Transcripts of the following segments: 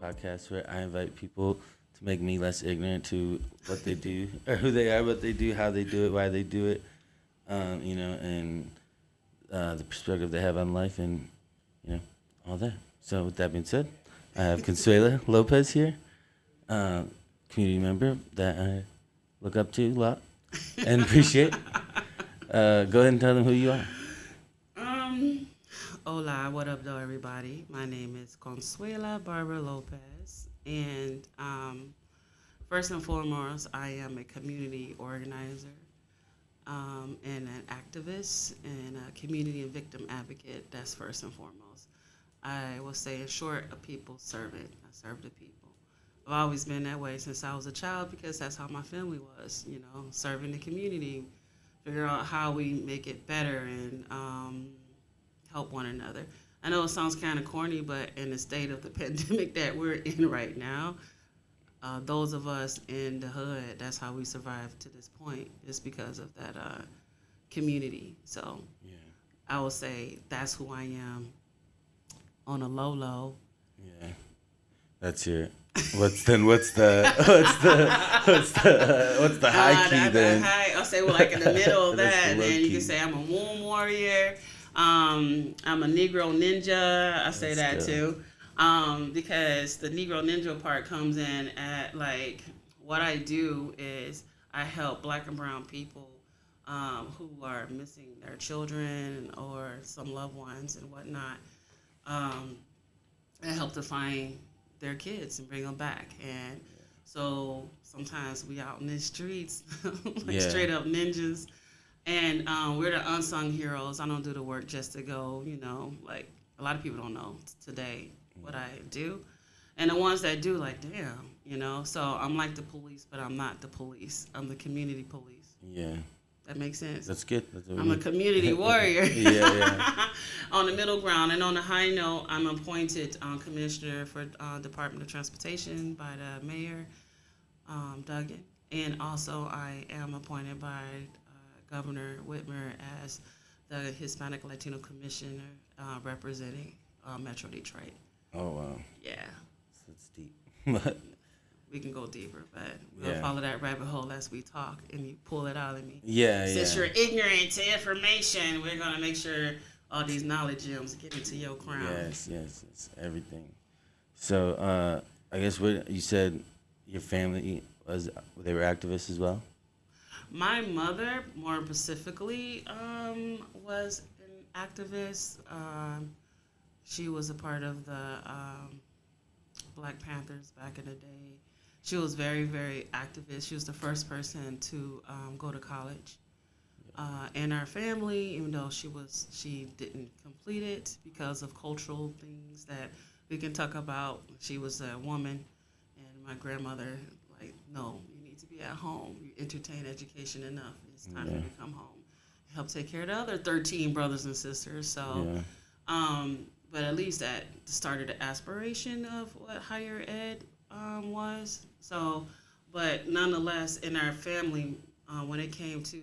podcast where I invite people to make me less ignorant to what they do or who they are, what they do, how they do it, why they do it, and the perspective they have on life, and all that. So with that being said, I have Consuela Lopez here, community member that I look up to a lot and appreciate. Go ahead and tell them who you are. Hola, what up, though, everybody? My name is Consuela Barbara Lopez, and first and foremost, I am a community organizer and an activist and a community and victim advocate. That's first and foremost. I will say, in short, a people's servant. I serve the people. I've always been that way since I was a child because that's how my family was, serving the community, figure out how we make it better and help one another. I know it sounds kind of corny, but in the state of the pandemic that we're in right now, those of us in the hood, that's how we survived to this point, is because of that community. So yeah. I will say that's who I am on a low. Yeah, that's your. What's the high key then? I'll say like in the middle of that, and then you can say I'm a womb warrior. I'm a Negro ninja. I say that too. Because the Negro ninja part comes in at like what I do is I help Black and brown people who are missing their children or some loved ones and whatnot. I help to find their kids and bring them back. And so sometimes we out in the streets straight up ninjas. And we're the unsung heroes. I don't do the work just to go, like a lot of people don't know today what I do. And the ones that do, like, damn, So I'm like the police, but I'm not the police. I'm the community police. Yeah. That makes sense? That's good. I'm a community warrior. Yeah. On the middle ground. And on the high note, I'm appointed commissioner for Department of Transportation by the mayor, Duggan. And also I am appointed by Governor Whitmer as the Hispanic Latino Commissioner representing Metro Detroit. Oh, wow. Yeah. So it's deep. We can go deeper, but we'll follow that rabbit hole as we talk and you pull it out of me. Since you're ignorant to information, we're going to make sure all these knowledge gems get into your crown. Yes. Everything. So I guess what you said, your family, they were activists as well? My mother, more specifically, was an activist. She was a part of the Black Panthers back in the day. She was very, very activist. She was the first person to go to college. In our family, even though she didn't complete it because of cultural things that we can talk about. She was a woman, and my grandmother, no, you need to be at home. You entertain education enough. It's time for you to come home. Help take care of the other 13 brothers and sisters. So, but at least that started the aspiration of what higher ed was. So, but nonetheless, in our family, when it came to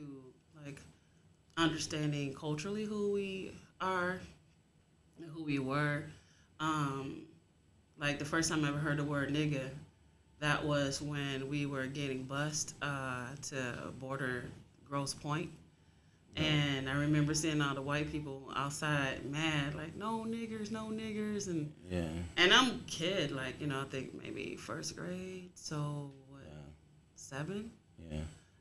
understanding culturally who we are and who we were, the first time I ever heard the word nigga, that was when we were getting bused to border Grosse Pointe. And I remember seeing all the white people outside mad, no niggers. And I'm a kid, I think maybe first grade, so 7? Yeah.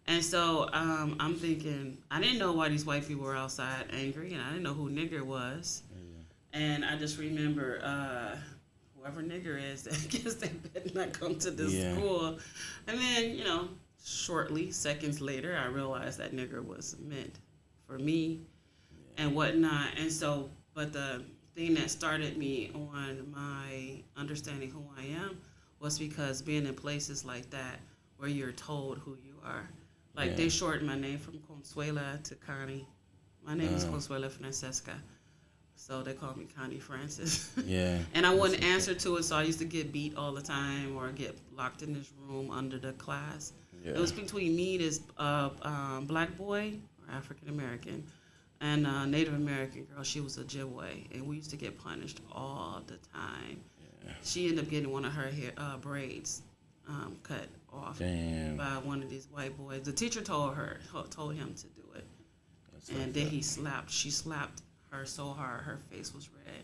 And so I'm thinking, I didn't know why these white people were outside angry, and I didn't know who nigger was. Yeah. And I just remember whoever nigger is, I guess they better not come to this school. And then, shortly, seconds later, I realized that nigger was meant for me and whatnot. And so, but the thing that started me on my understanding who I am was because being in places like that where you're told who you are. They shortened my name from Consuela to Connie. My name is Consuela Francesca. So they call me Connie Francis. Yeah. And I wouldn't answer to it, so I used to get beat all the time or get locked in this room under the class. Yeah. It was between me, this black boy, or African American, and a Native American girl. She was a Ojibwe, and we used to get punished all the time. She ended up getting one of her hair, braids cut off Damn. by one of these white boys. The teacher told him to do it, and then she slapped her so hard her face was red.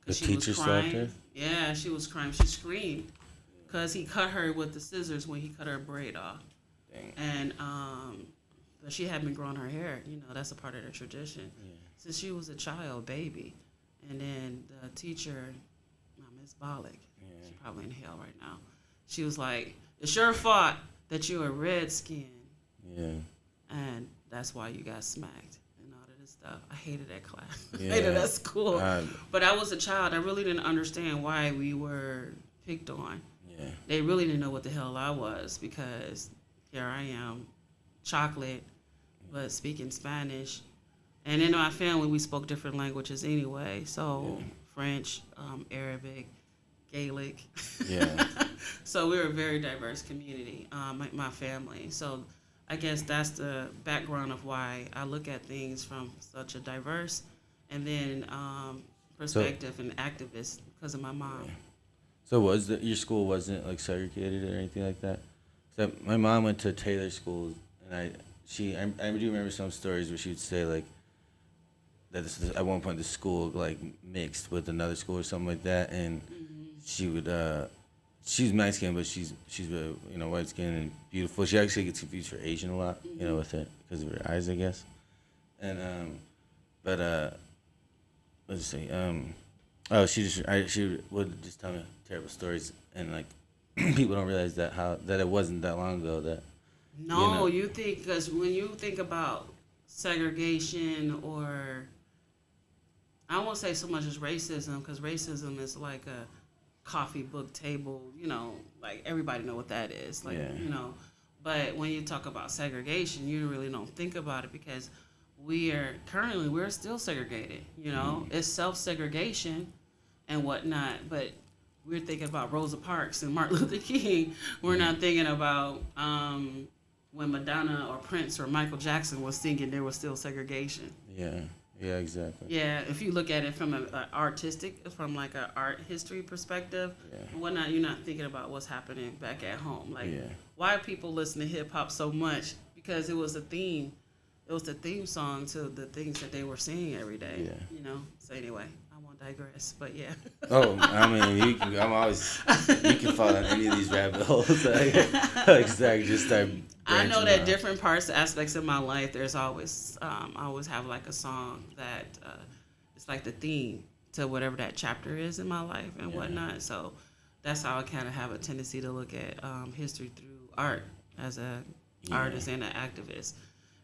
The She teacher was slapped crying. her? Yeah, she was crying. She screamed because he cut her with the scissors when he cut her braid off. Dang. And but she had been growing her hair. You know, that's a part of the tradition. Yeah. Since she was a child, baby. And then the teacher, Miss Bollick, she's probably in hell right now. She was like, "It's your fault that you're a redskin." Yeah. And that's why you got smacked and all of this stuff. I hated that class. Yeah. I hated that school. But I was a child. I really didn't understand why we were picked on. Yeah. They really didn't know what the hell I was because here I am, chocolate, but speaking Spanish. And in my family, we spoke different languages anyway. So French, Arabic, Gaelic. Yeah. So we were a very diverse community, my family. So I guess that's the background of why I look at things from such a diverse and then perspective and activist because of my mom. Yeah. So your school wasn't like segregated or anything like that? So my mom went to Taylor school, and I do remember some stories where she would say like that at one point the school like mixed with another school or something like that, and she would she's Mexican, but she's white skin and beautiful. She actually gets confused for Asian a lot, with it because of her eyes, I guess. And let's see, she would just tell me terrible stories, and like people don't realize that it wasn't that long ago that. No, you think because when you think about segregation or I won't say so much as racism because racism is like a coffee book table, like everybody know what that is, like but when you talk about segregation, you really don't think about it because we're still segregated, it's self-segregation and whatnot, but we're thinking about Rosa Parks and Martin Luther King. We're not thinking about when Madonna or Prince or Michael Jackson was singing, there was still segregation. Yeah, exactly. Yeah, if you look at it from an art history perspective, and whatnot, you're not thinking about what's happening back at home. Like, why people listen to hip hop so much? Because it was a theme. It was the theme song to the things that they were saying every day. Yeah. So anyway, I won't digress, but yeah. Oh, I mean, you can fall down any of these rabbit holes. Exactly, just start. I know that different aspects of my life, there's always, I always have like a song that it's like the theme to whatever that chapter is in my life and whatnot. So that's how I kind of have a tendency to look at history through art as a artist and an activist.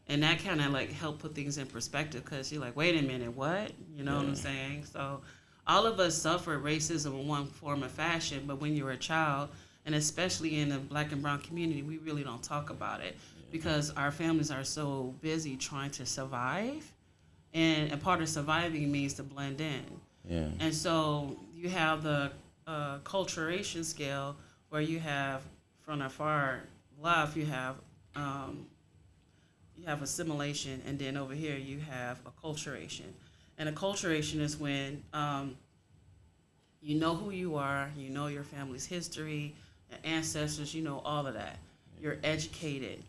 And that kind of like help put things in perspective because you're like, wait a minute, what? You know what I'm saying? So all of us suffer racism in one form or fashion, but when you're a child, and especially in the Black and brown community, we really don't talk about it because our families are so busy trying to survive. And a part of surviving means to blend in. Yeah. And so you have the acculturation scale where you have, from the far left, you have assimilation, and then over here you have acculturation. And acculturation is when you know who you are, you know your family's history, your ancestors, you know all of that. You're educated,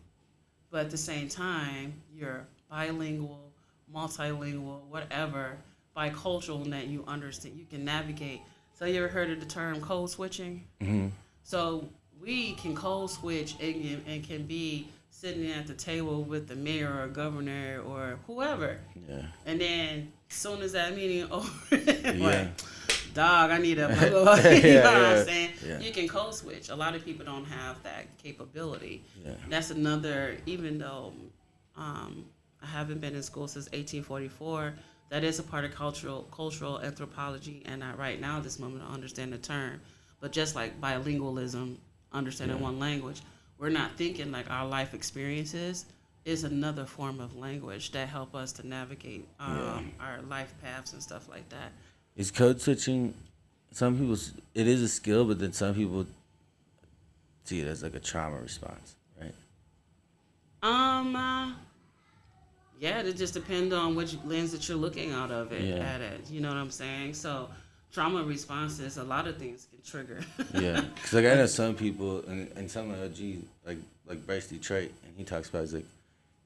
but at the same time, you're bilingual, multilingual, whatever, bicultural, and that you understand, you can navigate. So you ever heard of the term code switching? Mm-hmm. So we can code switch and can be sitting at the table with the mayor or governor or whoever. Yeah. And then as soon as that meeting over, Yeah. dog, I need a blah, blah, blah. You know what I'm saying? Yeah. You can code switch. A lot of people don't have that capability. Yeah. That's another, even though I haven't been in school since 1844, that is a part of cultural anthropology, and right now at this moment I understand the term. But just like bilingualism, understanding one language, we're not thinking like our life experiences is another form of language that help us to navigate our life paths and stuff like that. Is code switching, it is a skill, but then some people see it as like a trauma response, right? Yeah, it just depends on which lens that you're looking out of it at it. You know what I'm saying? So trauma responses, a lot of things can trigger. Yeah, because like I know some people, and some of the OG, like Bryce Detroit, and he talks about, he's like,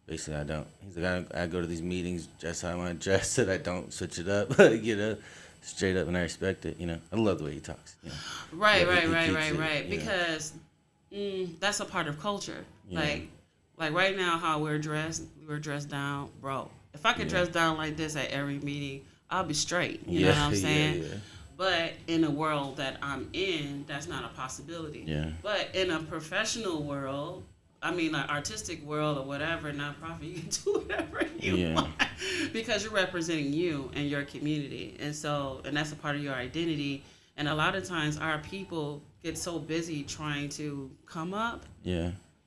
basically I don't. He's like, I go to these meetings dress how I want to dress, and I don't switch it up, you know, straight up, and I respect it, you know. I love the way he talks, you know. Right, Yeah, right. Because that's a part of culture. Yeah. Like right now, how we're dressed down, bro. If I could dress down like this at every meeting, I'll be straight. You know what I'm saying? Yeah. But in the world that I'm in, that's not a possibility. Yeah. But in a professional world, I mean, like artistic world or whatever, nonprofit, you can do whatever you want because you're representing you and your community, and that's a part of your identity. And a lot of times, our people get so busy trying to come up,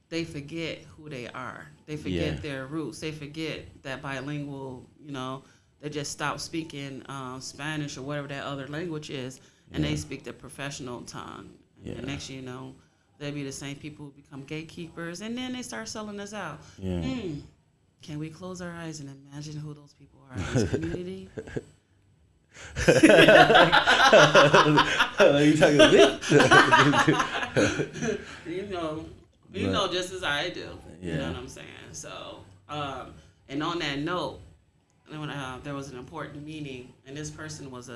they forget who they are. They forget their roots. They forget that bilingual, you know. They just stop speaking Spanish or whatever that other language is, and they speak the professional tongue. And the next you know, they'll be the same people who become gatekeepers, and then they start selling us out. Can we close our eyes and imagine who those people are in this community? Are you talking to me? You know just as I do. Yeah. You know what I'm saying? So, and on that note, there was an important meeting, and this person was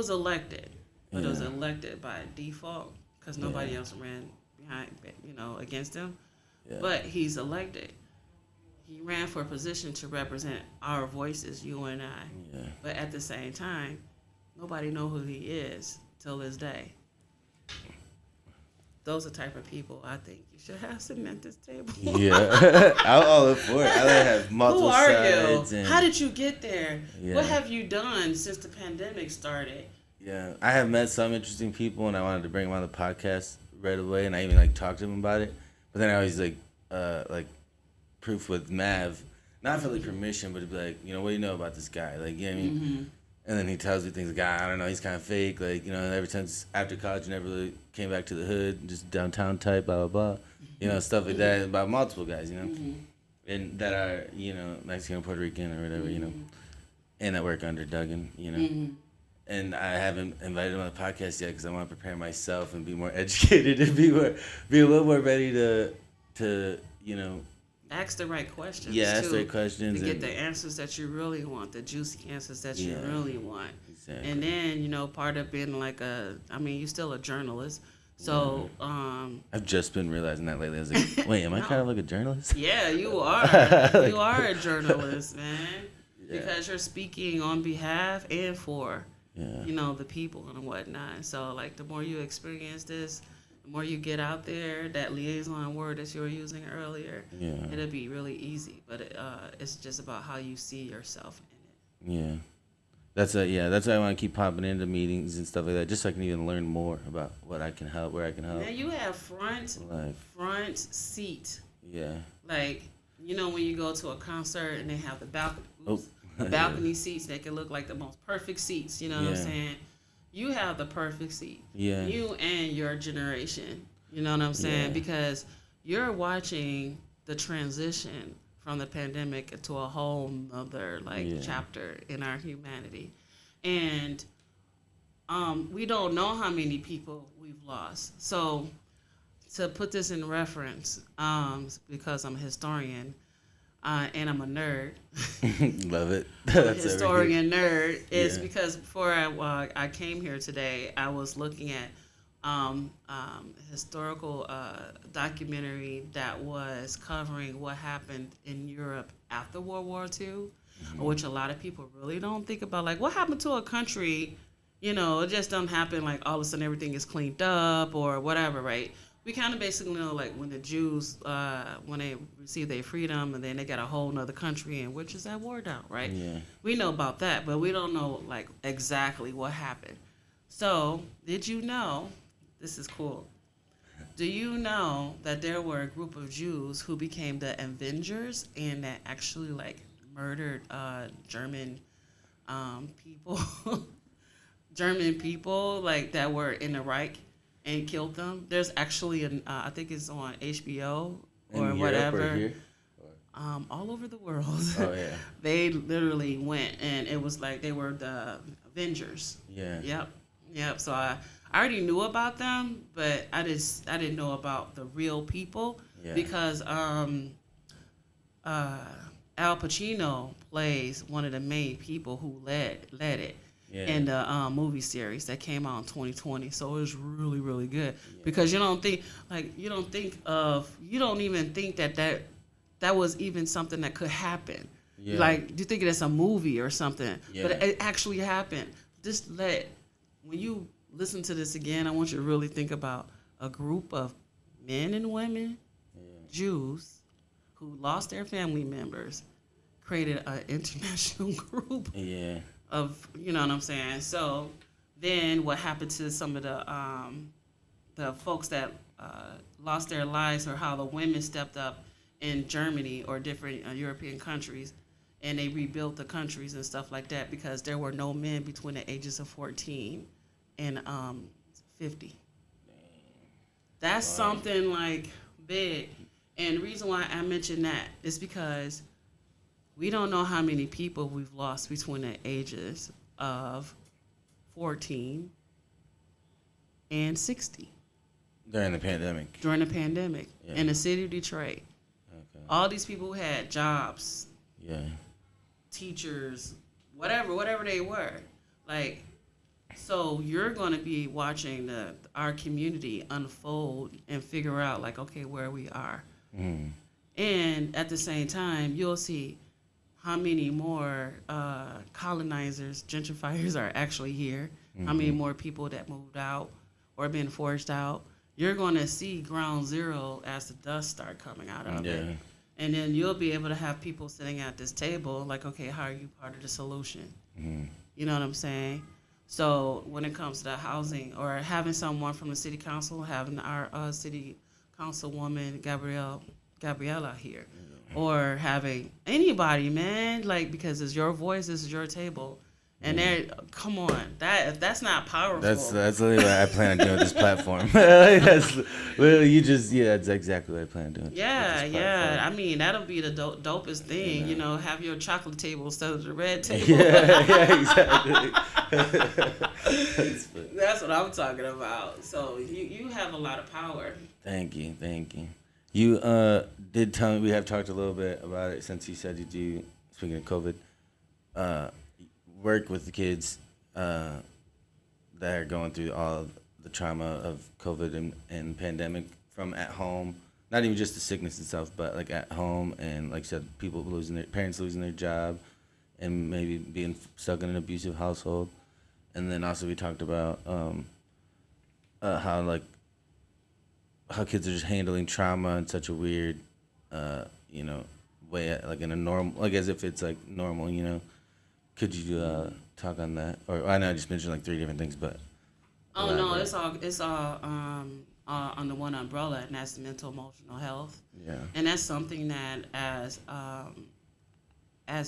elected, but it was elected by default because nobody else ran against him. Yeah. But he's elected. He ran for a position to represent our voices, you and I. Yeah. But at the same time, nobody know who he is till this day. Those are the type of people I think you should have sitting at this table. Yeah, I'm all for it. I like have multiple sides. Who are you? How did you get there? Yeah. What have you done since the pandemic started? Yeah, I have met some interesting people, and I wanted to bring them on the podcast right away, and I even talked to them about it. But then I always proof with Mav, not for permission, but to be like, what do you know about this guy? Like, you know what I mean? Mm-hmm. And then he tells me things like, I don't know, he's kind of fake. Like, ever since after college, never really came back to the hood, just downtown type, blah, blah, blah. Stuff like that about multiple guys, and that are, Mexican, Puerto Rican or whatever, and that work under Duggan, And I haven't invited him on the podcast yet because I want to prepare myself and be more educated and be a little more ready to ask the right questions. Yeah, ask the right questions. To get the answers that you really want, the juicy answers that you really want. Exactly. And then, part of being you're still a journalist. So, I've just been realizing that lately. I was like, wait, am I kind of like a journalist? Yeah, you are. You are a journalist, man. Yeah. Because you're speaking on behalf and for, the people and whatnot. So, the more you experience this, the more you get out there, that liaison word that you were using earlier, it'll be really easy. But it's just about how you see yourself in it. Yeah. That's why I want to keep popping into meetings and stuff like that, just so I can even learn more about what I can help, where I can help. Man, you have front seat. Yeah. When you go to a concert and they have the balcony seats, they can look like the most perfect seats. You know what I'm saying? You have the perfect seat. Yeah. You and your generation. You know what I'm saying? Yeah. Because you're watching the transition from the pandemic to a whole other chapter in our humanity. And we don't know how many people we've lost. So to put this in reference, because I'm a historian, and I'm a nerd. Love it. I'm a historian nerd. Is because before I came here today, I was looking at historical documentary that was covering what happened in Europe after World War II, which a lot of people really don't think about. Like, what happened to a country? It just don't happen all of a sudden everything is cleaned up or whatever, right? We kind of basically know, when the Jews, when they received their freedom, and then they got a whole nother country in which is at war down, right? Yeah. We know about that, but we don't know, exactly what happened. So, did you know, this is cool, do you know that there were a group of Jews who became the Avengers and that actually, murdered German people, that were in the Reich? And killed them. There's actually I think it's on HBO or in whatever. Europe or here? all over the world. Oh yeah. They literally went, and it was like they were the Avengers. Yeah. Yep. So I already knew about them, but I didn't know about the real people because Al Pacino plays one of the main people who led it in the movie series that came out in 2020. So it was really, really good because you don't even think that was even something that could happen. Yeah. Like you think it's a movie or something, Yeah. but it actually happened. When you listen to this again, I want you to really think about a group of men and women, Jews, who lost their family members, created an international group of, you know what I'm saying? So then what happened to some of the folks that lost their lives, or how the women stepped up in Germany or different European countries, and they rebuilt the countries and stuff like that because there were no men between the ages of 14 and 50. That's something like big. And the reason why I mention that is because we don't know how many people we've lost between the ages of 14 and 60. During the pandemic. In the city of Detroit. Okay. All these people who had jobs, teachers, whatever they were. Like, so you're going to be watching our community unfold and figure out, like, okay, where we are. Mm. And at the same time, you'll see how many more colonizers, gentrifiers are actually here, how many more people that moved out or been forced out. You're going to see ground zero as the dust start coming out of it. And then you'll be able to have people sitting at this table like, okay, how are you part of the solution? Mm. You know what I'm saying? So when it comes to the housing, or having someone from the city council, having our city councilwoman Gabriela here, or having anybody, man, like, because it's your voice, this is your table, and come on, if that's not powerful. That's literally what I plan on doing with this platform. That's literally that's exactly what I plan on doing. I mean, that'll be the dopest thing, you know, have your chocolate table instead of the red table. Exactly. That's what I'm talking about. So you have a lot of power. Thank you. You did tell me, we have talked a little bit about it since you said you do, speaking of COVID, work with the kids that are going through all the trauma of COVID and pandemic from at home. Not even just the sickness itself, but like at home, and like I said, parents losing their job and maybe being stuck in an abusive household. And then also we talked about how kids are just handling trauma in such a weird, way, like in a normal, like as if it's like normal, you know. Could you talk on that? Or I know I just mentioned like 3 different things, but. Oh no, it's all under one umbrella, and that's mental emotional health. Yeah. And that's something that as a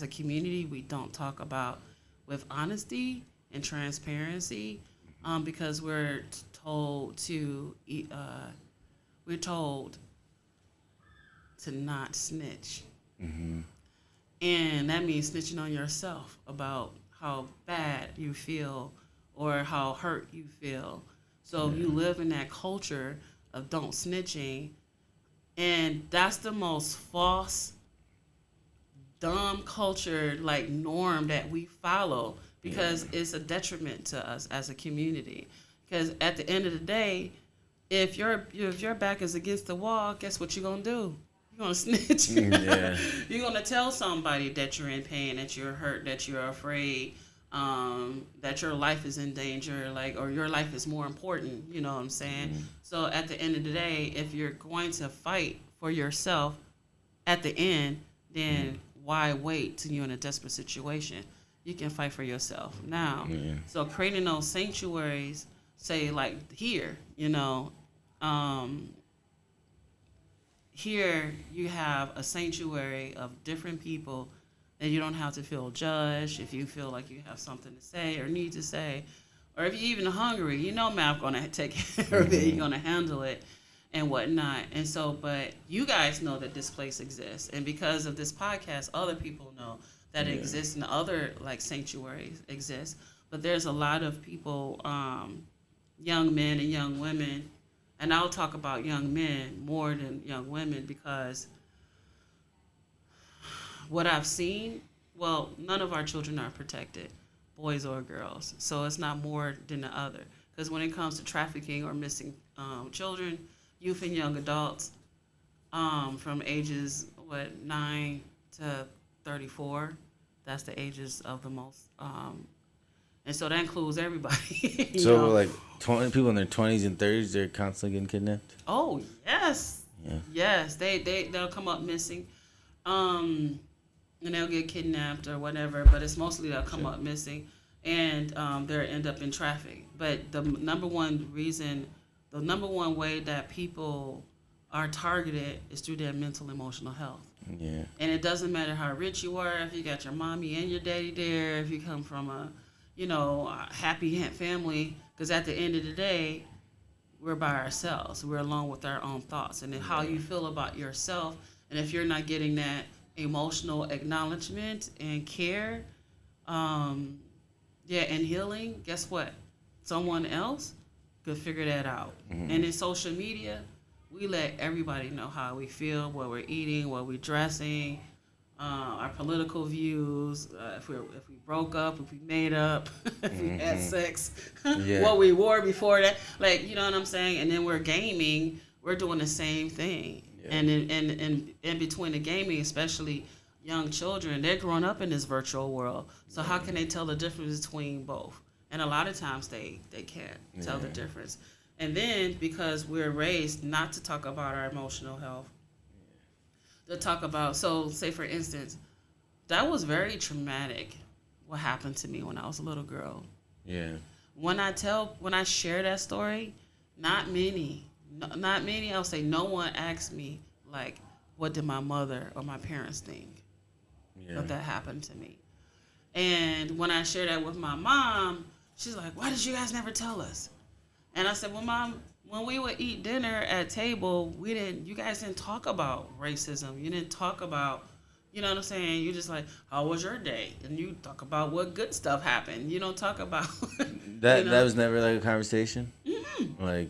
community we don't talk about with honesty and transparency, because we're told to not snitch. Mm-hmm. And that means snitching on yourself about how bad you feel or how hurt you feel. So you live in that culture of don't snitching, and that's the most false, dumb culture, like norm that we follow, because it's a detriment to us as a community. Because at the end of the day, if your back is against the wall, guess what you're gonna do? You're gonna snitch. Yeah. You're gonna tell somebody that you're in pain, that you're hurt, that you're afraid, that your life is in danger, or your life is more important. You know what I'm saying? Mm-hmm. So at the end of the day, if you're going to fight for yourself at the end, then why wait till you're in a desperate situation? You can fight for yourself now. Yeah. So creating those sanctuaries, say like here, here you have a sanctuary of different people, and you don't have to feel judged if you feel like you have something to say or need to say, or if you're even hungry, Matt's gonna take care of it. You're gonna handle it, and whatnot. And so, but you guys know that this place exists, and because of this podcast, other people know that it exists, and other like sanctuaries exist. But there's a lot of people, young men and young women, and I'll talk about young men more than young women, because what I've seen, well, none of our children are protected, boys or girls. So it's not more than the other. Because when it comes to trafficking or missing children, youth and young adults, from ages, 9 to 34, that's the ages of the most. And so that includes everybody. So know? like 20 people in their 20s and 30s, they're constantly getting kidnapped? Oh, yes. Yeah. Yes, they'll come up missing. And they'll get kidnapped or whatever, but it's mostly they'll come up missing, and they'll end up in traffic. But the number one way that people are targeted is through their mental, emotional health. Yeah. And it doesn't matter how rich you are, if you got your mommy and your daddy there, if you come from a happy family, because at the end of the day, we're by ourselves. We're alone with our own thoughts. And then how you feel about yourself, and if you're not getting that emotional acknowledgement and care, and healing, guess what? Someone else could figure that out. Mm-hmm. And in social media, we let everybody know how we feel, what we're eating, what we're dressing, our political views, if we broke up, if we made up, if we had sex, what we wore before that. Like, you know what I'm saying? And then we're gaming. We're doing the same thing. Yeah. And in between the gaming, especially young children, they're growing up in this virtual world. So how can they tell the difference between both? And a lot of times they can't tell the difference. And then because we're raised not to talk about our emotional health, to talk about, so say for instance, that was very traumatic what happened to me when I was a little girl. Yeah. When I share that story, not many, I'll say no one asked me, like, what did my mother or my parents think of that happened to me? And when I share that with my mom, she's like, why did you guys never tell us? And I said, well, Mom, when we would eat dinner at table, you guys didn't talk about racism. You didn't talk about, you know what I'm saying? You just like, how was your day? And you talk about what good stuff happened. You don't talk about that. That was never like a conversation. Mm-mm. Like,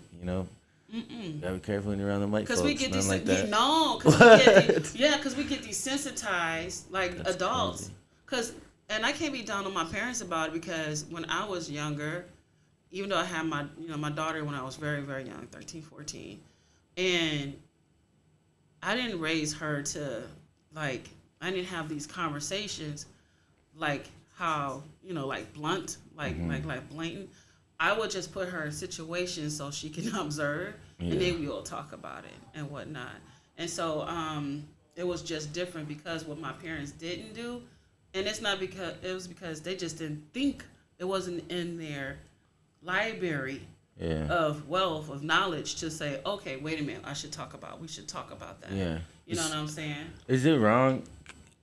gotta be careful when you're around the white folks. Because we get because we get desensitized like that's adults. And I can't be down on my parents about it, because when I was younger, even though I had my daughter when I was very, very young, 13, 14, and I didn't raise her to, like, I didn't have these conversations like how, like blunt, like blatant. I would just put her in situations so she can observe, and then we will talk about it and whatnot. And so it was just different because what my parents didn't do, and it was because they just didn't think, it wasn't in their library of wealth of knowledge to say, okay, wait a minute, we should talk about that. Yeah. You know what I'm saying? Is it wrong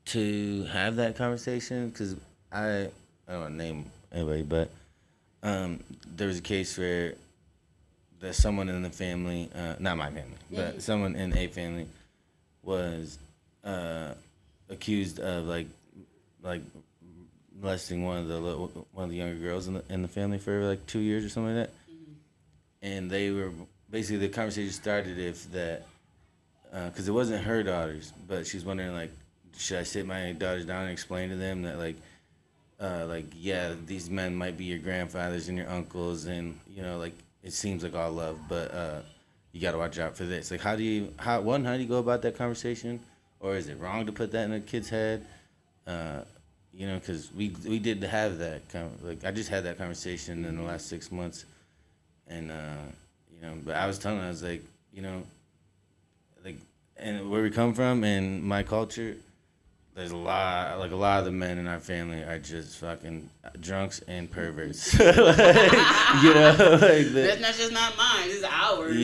to have that conversation? Because I don't want to name anybody, but there was a case where there's someone in the family, not my family, but someone in a family was accused of like molesting one of the younger girls in the family for like 2 years or something like that. Mm-hmm. And they were basically, the conversation started because it wasn't her daughters, but she's wondering, like, should I sit my daughters down and explain to them that these men might be your grandfathers and your uncles, and like it seems like all love, but you got to watch out for this. Like, how do you go about that conversation, or is it wrong to put that in a kid's head? Because we did have that I just had that conversation in the last 6 months, and but I was telling her, I was like, and where we come from and my culture, there's a lot of the men in our family are just fucking drunks and perverts. That's just not mine. It's ours.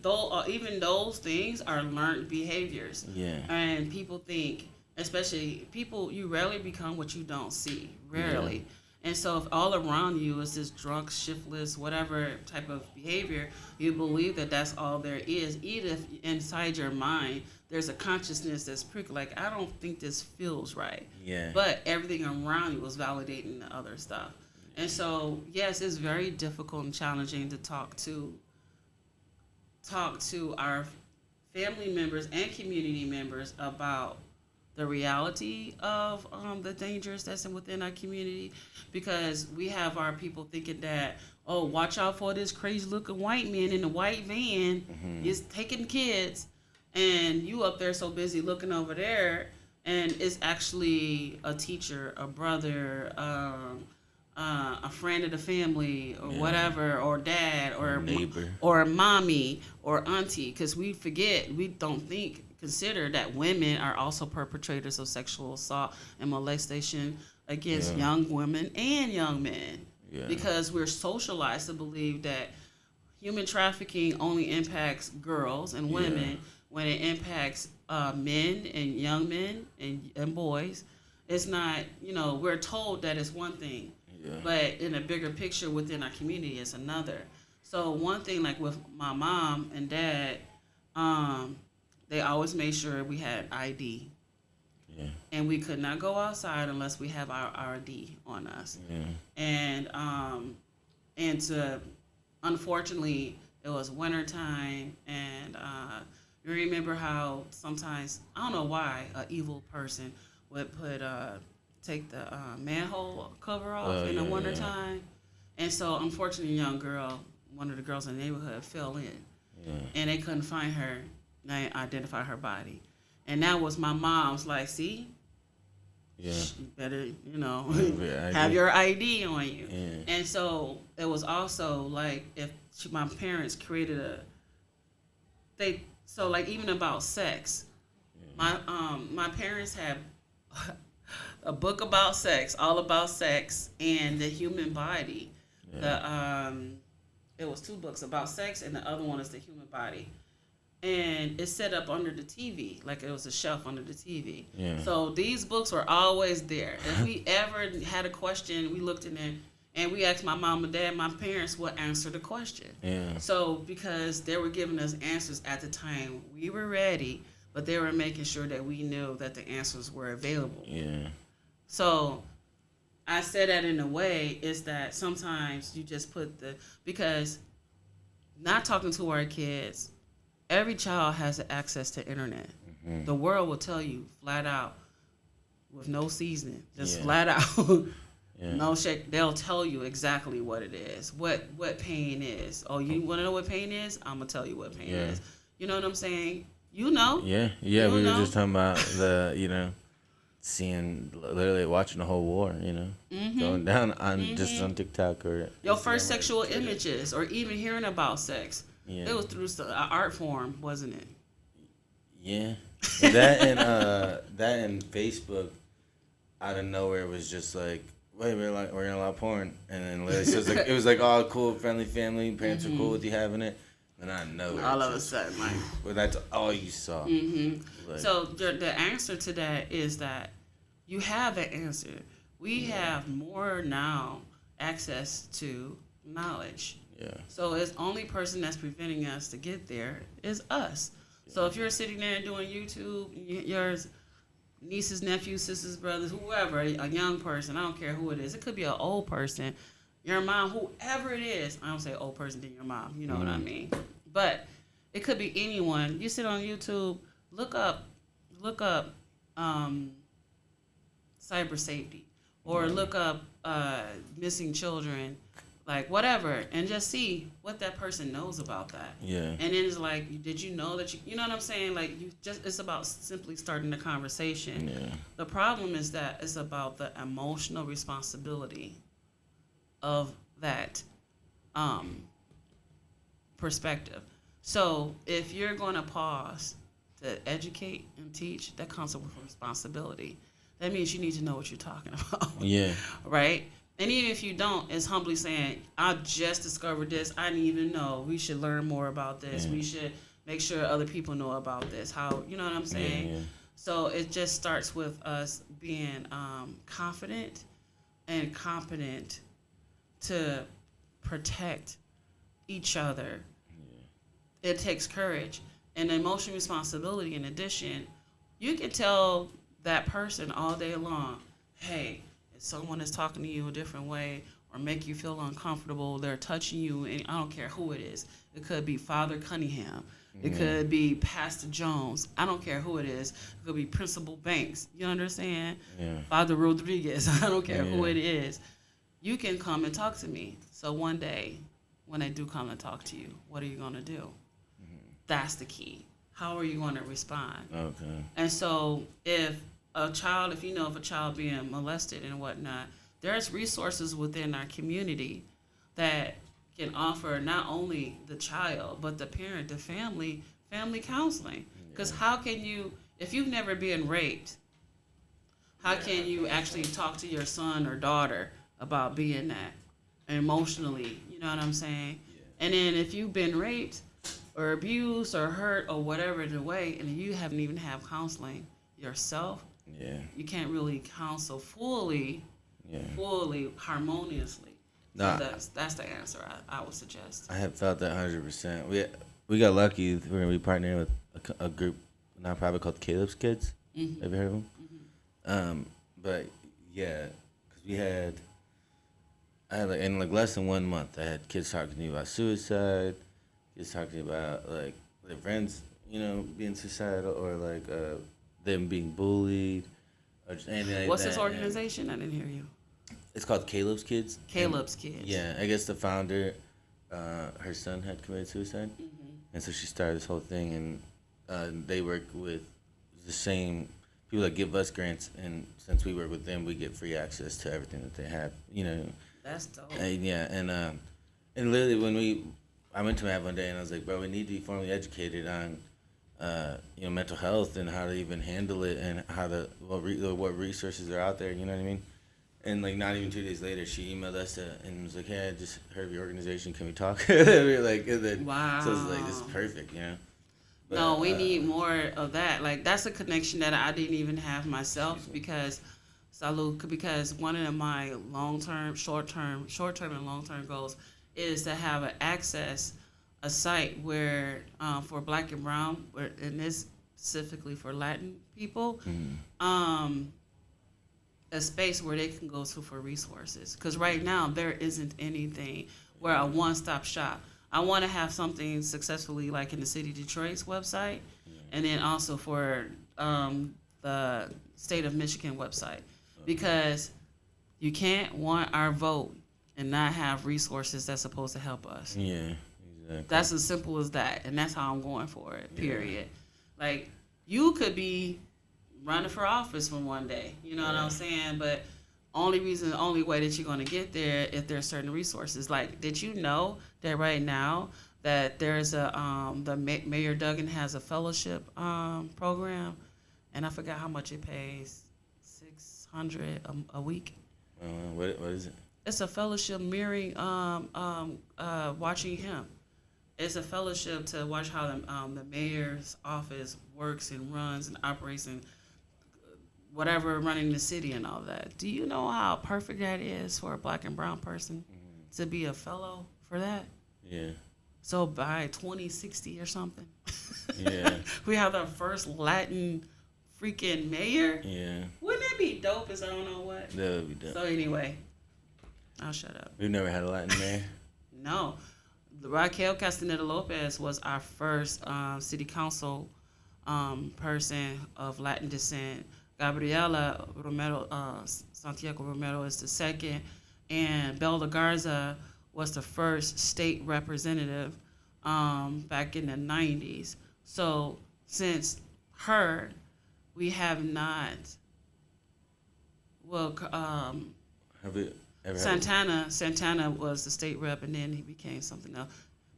But even those things are learned behaviors. Yeah. And people think, especially people, you rarely become what you don't see. Rarely. And so if all around you is this drunk, shiftless, whatever type of behavior, you believe that that's all there is, even if inside your mind there's a consciousness that's prickling, like, I don't think this feels right. Yeah. But everything around you was validating the other stuff. And so, yes, it's very difficult and challenging to talk to our family members and community members about the reality of the dangers that's within our community, because we have our people thinking that, oh, watch out for this crazy looking white man in the white van is taking kids, and you up there so busy looking over there, and it's actually a teacher, a brother, a friend of the family, or whatever, or dad, or neighbor, or mommy, or auntie, because we don't consider that women are also perpetrators of sexual assault and molestation against young women and young men, because we're socialized to believe that human trafficking only impacts girls and women. When it impacts men and young men and boys, it's not, we're told that it's one thing. But in a bigger picture within our community, it's another. So one thing, like with my mom and dad, they always made sure we had ID. Yeah. And we could not go outside unless we have our ID on us. Yeah. And unfortunately, it was wintertime, and you remember how sometimes, I don't know why, an evil person would take the manhole cover off in the wintertime. And so, unfortunately, a young girl, one of the girls in the neighborhood, fell in. Yeah. And they couldn't find her, they identify her body. And that was my mom's like, see? Yeah. You better, have your ID on you. Yeah. And so, it was also like, if my parents created even about sex, my parents had a book about sex, all about sex and the human body. Yeah. It was 2 books about sex, and the other one is the human body. And it's set up under the TV, like it was a shelf under the TV. Yeah. So these books were always there. If we ever had a question, we looked in there, and we asked my mom and dad, my parents would answer the question. Yeah. So because they were giving us answers at the time we were ready, but they were making sure that we knew that the answers were available. Yeah. So I said that in a way is that sometimes you just because not talking to our kids, every child has access to internet. Mm-hmm. The world will tell you flat out, with no seasoning, just flat out. Yeah. No shit. They'll tell you exactly what it is, what pain is. Oh, you want to know what pain is? I'm gonna tell you what pain is. You know what I'm saying? You know. Yeah. We were just talking about watching the whole war. Going down on just on TikTok or your first sexual images, or even hearing about sex. Yeah. It was through an art form, wasn't it? Yeah. That and Facebook, out of nowhere, was just like, wait, we're gonna allow porn, and then literally, it was like all cool, friendly family. Parents are cool with you having it, and I know all of a sudden, like, well, that's all you saw. Mm-hmm. So the answer to that is that you have an answer. We have more now access to knowledge. Yeah. So the only person that's preventing us to get there is us. Yeah. So if you're sitting there doing YouTube, your nieces, nephews, sisters, brothers, whoever, a young person, I don't care who it is. It could be an old person, your mom, whoever it is. I don't say old person than your mom. You know what I mean? But it could be anyone. You sit on YouTube, look up cyber safety, or look up missing children, like whatever, and just see what that person knows about that. Yeah. And then it's like, did you know that you know what I'm saying? Like, it's about simply starting the conversation. Yeah. The problem is that it's about the emotional responsibility of that perspective. So if you're going to pause to educate and teach, that comes with responsibility. That means you need to know what you're talking about. Yeah. Right? And even if you don't, it's humbly saying, I just discovered this. I didn't even know. We should learn more about this. Yeah. We should make sure other people know about this. How, you know what I'm saying? Yeah. So it just starts with us being confident and competent to protect each other. It takes courage and emotional responsibility. In addition, you can tell that person all day long, hey, if someone is talking to you a different way or make you feel uncomfortable, they're touching you, and I don't care who it is. It could be Father Cunningham. It could be Pastor Jones. I don't care who it is. It could be Principal Banks. You understand? Yeah. Father Rodriguez. I don't care who it is. You can come and talk to me. So one day, when I do come and talk to you, what are you going to do? That's the key. How are you going to respond? Okay. And so if a child being molested and whatnot, there's resources within our community that can offer not only the child, but the parent, the family counseling. Because how can you, if you've never been raped, how can you actually talk to your son or daughter about being that emotionally? You know what I'm saying? Yeah. And then if you've been raped or abused or hurt or whatever the way, and you haven't even had counseling yourself, you can't really counsel fully, harmoniously. No, so that's the answer I would suggest. I have felt that 100%. We got lucky. We're gonna be partnering with a group, a nonprofit called Caleb's Kids. Mm-hmm. Have you heard of them? Mm-hmm. But yeah, because I had in less than 1 month, I had kids talking to me about suicide, kids talking about like their friends, being suicidal, or like them being bullied, or just anything like that. What's this organization? I didn't hear you. It's called Caleb's Kids. Caleb's Kids. Yeah, I guess the founder, her son had committed suicide, and so she started this whole thing, and they work with the same people that give us grants, and since we work with them, we get free access to everything that they have. That's dope. And literally I went to Matt one day and I was like, bro, we need to be formally educated on, mental health and how to even handle it and what resources are out there. You know what I mean? And like not even 2 days later, she emailed us and was like, "Hey, I just heard of your organization. Can we talk?" We were like, and then, wow. So it's like, this is perfect, But, no, we need more of that. Like that's a connection that I didn't even have myself because one of my short-term and long-term goals is to have a site where for Black and Brown, and this specifically for Latin people, a space where they can go to for resources. Because right now there isn't anything where a one-stop shop. I want to have something successfully like in the city of Detroit's website, and then also for the state of Michigan website, because you can't want our vote and not have resources that's supposed to help us. Yeah, exactly. That's as simple as that, and that's how I'm going for it, period. Like, you could be running for office for one day, you know what I'm saying? But only way that you're going to get there if there's certain resources. Like, did you know that right now that there's Mayor Duggan has a fellowship program, and I forgot how much it pays, $600 a week. What is it? It's a fellowship mirroring watching him. It's a fellowship to watch how the mayor's office works and runs and operates and whatever running the city and all that. Do you know how perfect that is for a Black and brown person to be a fellow for that? Yeah. So by 2060 or something, we have the first Latin freaking mayor. Yeah. Wouldn't that be dope as I don't know what? That would be dope. So anyway, I'll shut up. We've never had a Latin mayor. No. Raquel Castaneda Lopez was our first city council person of Latin descent. Gabriela Romero, Santiago Romero is the second, and Belda Garza was the first state representative back in the 90s. So since her, we have not. Well, have we ever Santana was the state rep, and then he became something else.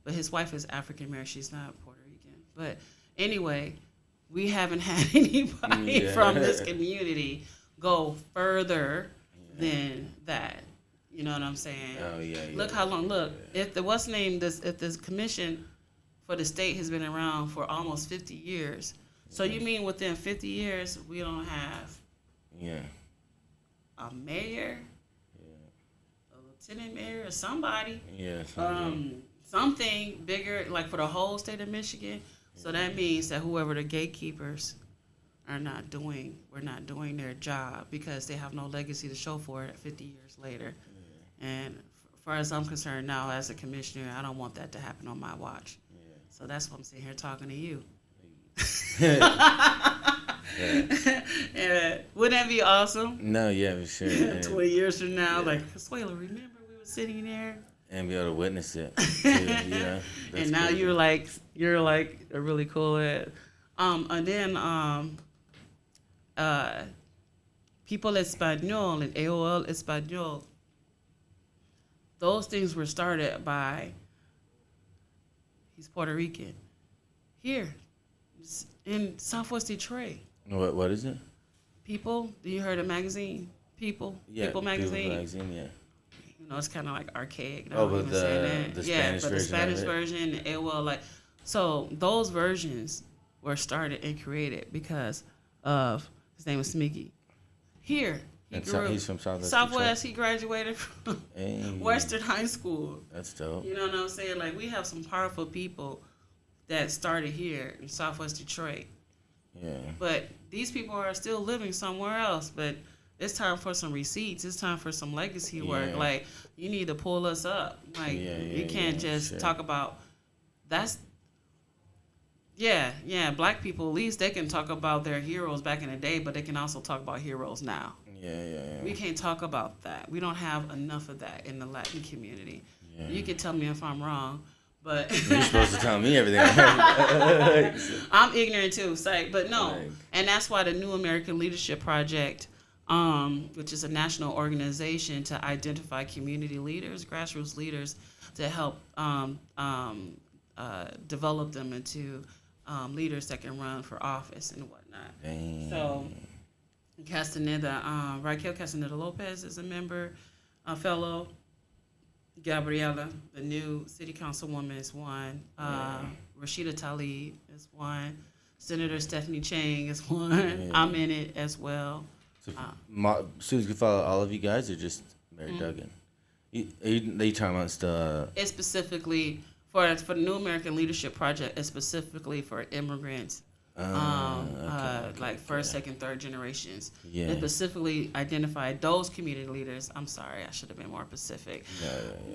But his wife is African American; she's not Puerto Rican. But anyway, we haven't had anybody from this community go further than that. You know what I'm saying? Oh yeah. Look how long. Look, if this commission for the state has been around for almost 50 years. So you mean within 50 years we don't have a mayor lieutenant mayor or somebody. Yeah. Something bigger, like for the whole state of Michigan. So that means that whoever the gatekeepers we're not doing their job because they have no legacy to show for it 50 years later. Yeah. And as far as I'm concerned now, as a commissioner, I don't want that to happen on my watch. Yeah. So that's why I'm sitting here talking to you. Yeah. Wouldn't that be awesome? No, yeah, for sure. 20 years from now, like, Consuela, remember we were sitting there? And be able to witness it. Too, and now crazy. you're like a really cool at. And then people Espanol and AOL Espanol, those things were started by, he's Puerto Rican, here in Southwest Detroit. What is it? People, you heard of magazine? People magazine. People magazine, yeah. You know, it's kind of like archaic. But the Spanish version, AOL, like, so those versions were started and created because of, his name was Smiggy. Here, he's from Southwest. He graduated from Western High School. That's dope. You know what I'm saying? Like, we have some powerful people that started here in Southwest Detroit. Yeah. But these people are still living somewhere else. But it's time for some receipts. It's time for some legacy work. Like, you need to pull us up. Like, you can't just talk about that's. Yeah, black people, at least they can talk about their heroes back in the day, but they can also talk about heroes now. Yeah. We can't talk about that. We don't have enough of that in the Latin community. Yeah. You can tell me if I'm wrong, but... You're supposed to tell me everything. I'm ignorant too, but no. And that's why the New American Leadership Project, which is a national organization to identify community leaders, grassroots leaders, to help develop them into leaders that can run for office and whatnot. Dang. So Raquel Castaneda Lopez is a member, a fellow. Gabriela, the new city councilwoman, is one. Rashida Tlaib is one. Senator Stephanie Chang is one. Yeah. I'm in it as well. So students can follow all of you guys, or just Mary Duggan? They talking about stuff. It's specifically for the New American Leadership Project. It's specifically for immigrants, like first, second, third generations. Yeah. It specifically identified those community leaders. I'm sorry, I should have been more specific.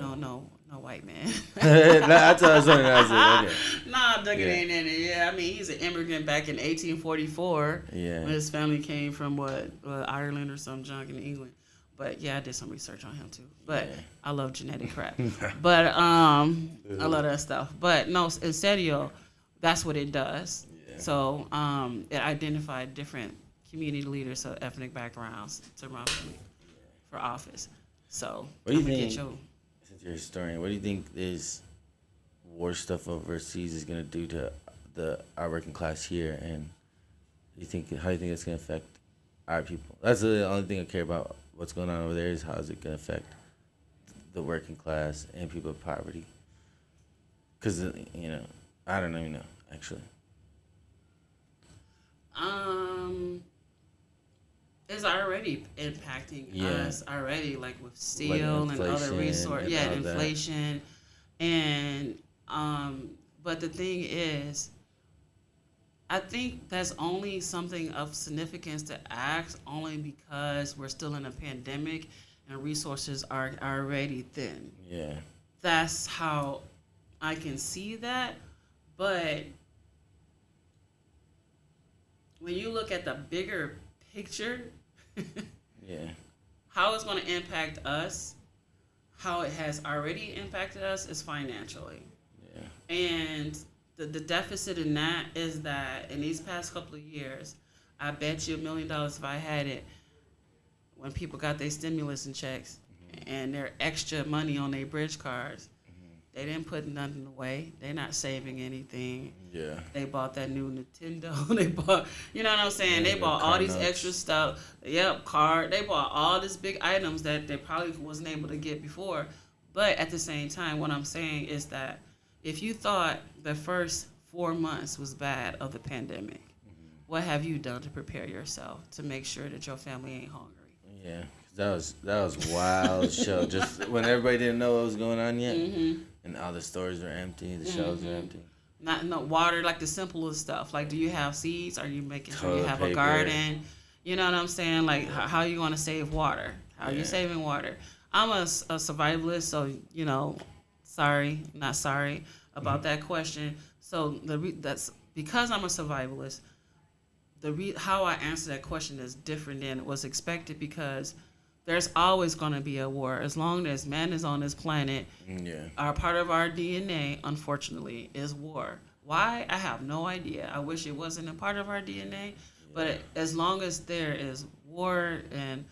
No white man. That's what I was wondering. Okay. Nah, Duggan ain't in it. Yeah, I mean, he's an immigrant back in 1844. Yeah. When his family came from Ireland or some junk in England. But yeah, I did some research on him too. But I love genetic crap. But I love that stuff. But no, in serio, that's what it does. Yeah. So it identified different community leaders of ethnic backgrounds to run for office. So what do you think? Since you're a historian, what do you think is war stuff overseas is going to do to our working class here? And how do you think it's going to affect our people? That's the only thing I care about. What's going on over there is how is it going to affect the working class and people of poverty? Because, I don't even know, actually. It's already impacting us already, like with steel and other resources. Yeah, inflation. And, but the thing is, I think that's only something of significance to ask only because we're still in a pandemic and resources are already thin. Yeah. That's how I can see that. But when you look at the bigger picture, how it's going to impact us, how it has already impacted us is financially. Yeah. And the deficit in that is that in these past couple of years, I bet you $1 million if I had it, when people got their stimulus and checks and their extra money on their bridge cards, they didn't put nothing away. They're not saving anything. Yeah. They bought that new Nintendo. They bought, you know what I'm saying? They bought all these extra stuff. Yep, card. They bought all these big items that they probably wasn't able to get before. But at the same time, what I'm saying is that if you thought the first 4 months was bad of the pandemic, what have you done to prepare yourself to make sure that your family ain't hungry? Yeah, That was wild show. Just when everybody didn't know what was going on yet, Mm-hmm. and all the stores are empty, the shelves are empty. Not no water, like the simplest stuff. Like, do you have seeds? Are you making sure you Toilet have paper. a garden? You know what I'm saying? Like, how are you going to save water? How are you Yeah. saving water? I'm a survivalist, so, you know, not sorry about that question. So that's because I'm a survivalist. How I answer that question is different than was expected, because there's always going to be a war as long as man is on this planet. Yeah. Our part of our DNA, unfortunately, is war. Why? I have no idea. I wish it wasn't a part of our DNA, but as long as there is war and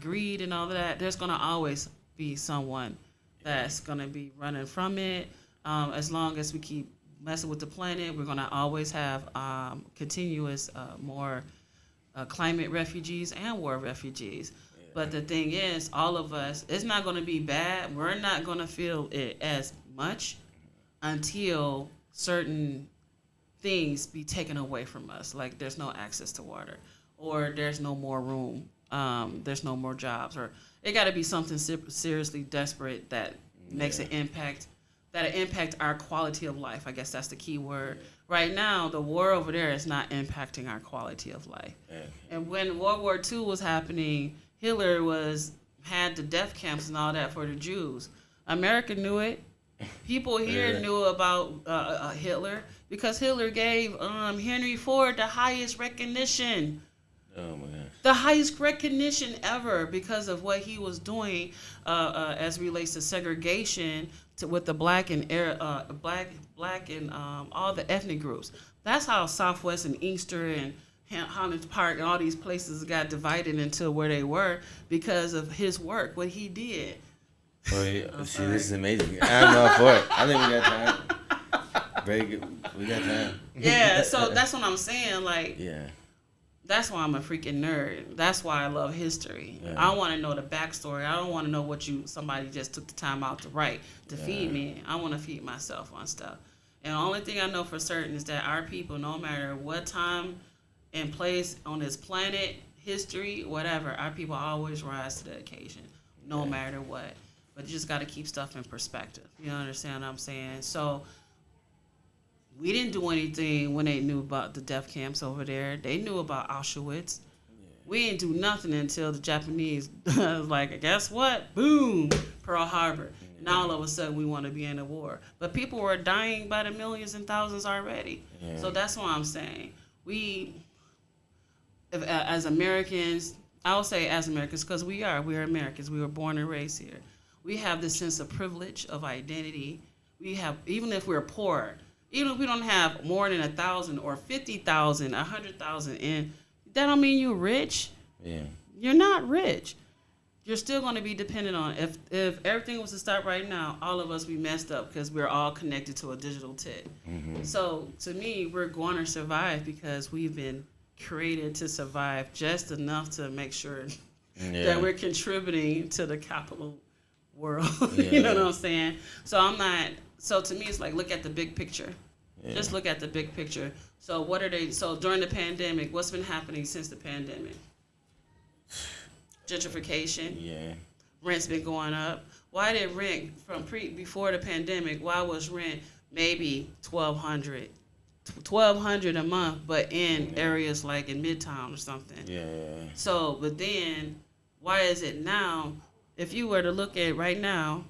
greed and all of that, there's going to always be someone that's going to be running from it. As long as we keep messing with the planet, we're going to always have continuous more climate refugees and war refugees. Yeah. But the thing is, all of us, it's not going to be bad. We're not going to feel it as much until certain things be taken away from us. Like there's no access to water, or there's no more room. There's no more jobs, or it got to be something seriously desperate that makes an impact. That impact our quality of life. I guess that's the key word. Yeah. Right now, the war over there is not impacting our quality of life. Yeah. And when World War II was happening, Hitler had the death camps and all that for the Jews. America knew it. People here knew about Hitler because Hitler gave Henry Ford the highest recognition. Oh my gosh. The highest recognition ever because of what he was doing as relates to segregation with the black and all the ethnic groups. That's how Southwest and Inkster and Highlands Park and all these places got divided into where they were because of his work, what he did. Well, see, this is amazing. I'm all for it. I think we got time. Very good. We got time. Yeah, so that's what I'm saying. Like, yeah. That's why I'm a freaking nerd. That's why I love history. Yeah. I want to know the backstory. I don't want to know what somebody just took the time out to write to feed me. I want to feed myself on stuff. And the only thing I know for certain is that our people, no matter what time and place on this planet, history, whatever, our people always rise to the occasion, no matter what. But you just got to keep stuff in perspective. You understand what I'm saying? So we didn't do anything when they knew about the death camps over there. They knew about Auschwitz. Yeah. We didn't do nothing until the Japanese was like, guess what? Boom, Pearl Harbor. Yeah. Now all of a sudden we want to be in a war. But people were dying by the millions and thousands already. Yeah. So that's what I'm saying. As Americans, I will say as Americans because we're Americans. We were born and raised here. We have this sense of privilege, of identity. We have, even if we're poor, even if we don't have more than 1,000 or 50,000, 100,000 in, that don't mean you're rich. Yeah. You're not rich. You're still going to be dependent on, if everything was to stop right now, all of us be messed up because we're all connected to a digital tip. Mm-hmm. So to me, we're going to survive because we've been created to survive just enough to make sure that we're contributing to the capital world. You know what I'm saying? So to me, it's like, look at the big picture. Yeah. Just look at the big picture. So during the pandemic, what's been happening since the pandemic? Gentrification. Yeah. Rent's been going up. Why did rent before the pandemic, why was rent maybe $1,200 a month, but in areas like in Midtown or something? Yeah. So, but then, why is it now, if you were to look at right now,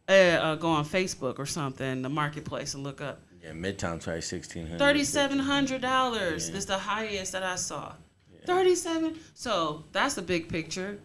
go on Facebook or something, the marketplace, and look up. Yeah, Midtown's probably $1,600. $3,700 is the highest that I saw. Yeah. $37. So that's the big picture,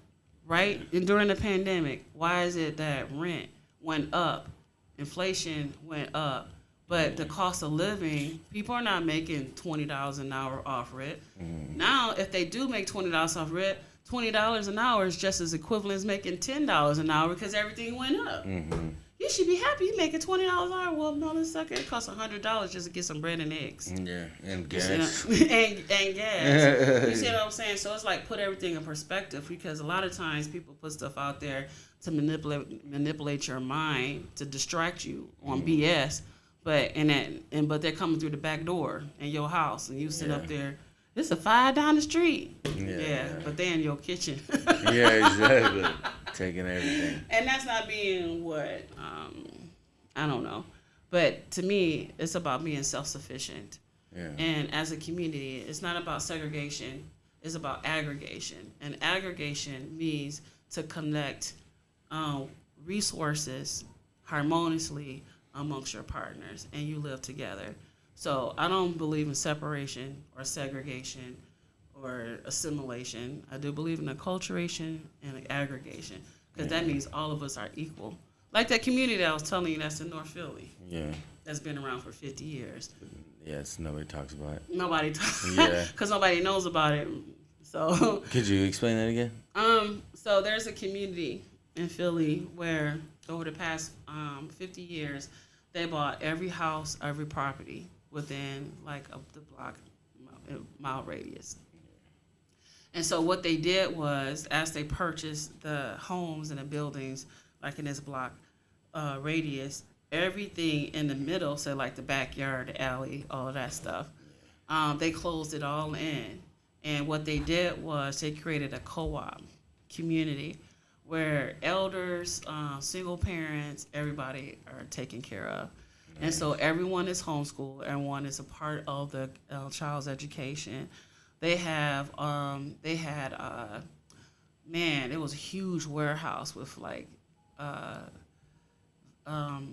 right? And during the pandemic, why is it that rent went up, inflation went up, but the cost of living, people are not making $20 an hour off rent. Mm-hmm. Now, if they do make $20 off rent, $20 an hour is just as equivalent as making $10 an hour because everything went up. Mm-hmm. You should be happy you making $20 an hour. Well, no, let's suck it. It costs $100 just to get some bread and eggs. Yeah, and gas. and gas. You see what I'm saying? So it's like put everything in perspective because a lot of times people put stuff out there to manipulate your mind to distract you on BS. But they're coming through the back door in your house and you sit up there It's a fire down the street. Yeah. But they in your kitchen. Yeah, exactly. Taking everything. And that's not being what, I don't know. But to me, it's about being self-sufficient. Yeah. And as a community, it's not about segregation. It's about aggregation. And aggregation means to connect resources harmoniously amongst your partners, and you live together. So I don't believe in separation or segregation or assimilation. I do believe in acculturation and aggregation, because that means all of us are equal. Like that community that I was telling you that's in North Philly. Yeah. That's been around for 50 years. Yes, nobody talks about it. Nobody talks. Yeah. Because nobody knows about it. So. Could you explain that again? So there's a community in Philly where over the past 50 years, they bought every house, every property within like the block mile radius. And so what they did was, as they purchased the homes and the buildings, like in this block radius, everything in the middle, so like the backyard, the alley, all of that stuff, they closed it all in. And what they did was they created a co-op community where elders, single parents, everybody are taken care of. And so everyone is homeschooled. Everyone is a part of the child's education. They had, it was a huge warehouse with like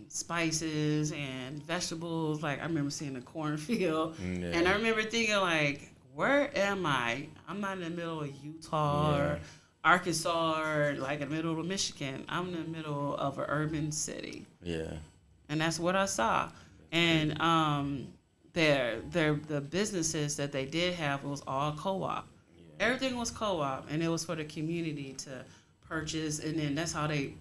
spices and vegetables. Like I remember seeing a cornfield, and I remember thinking like, where am I? I'm not in the middle of Utah or Arkansas or like in the middle of Michigan. I'm in the middle of an urban city. Yeah. And that's what I saw. And the businesses that they did have was all co-op. Yeah. Everything was co-op, and it was for the community to purchase, and then that's how they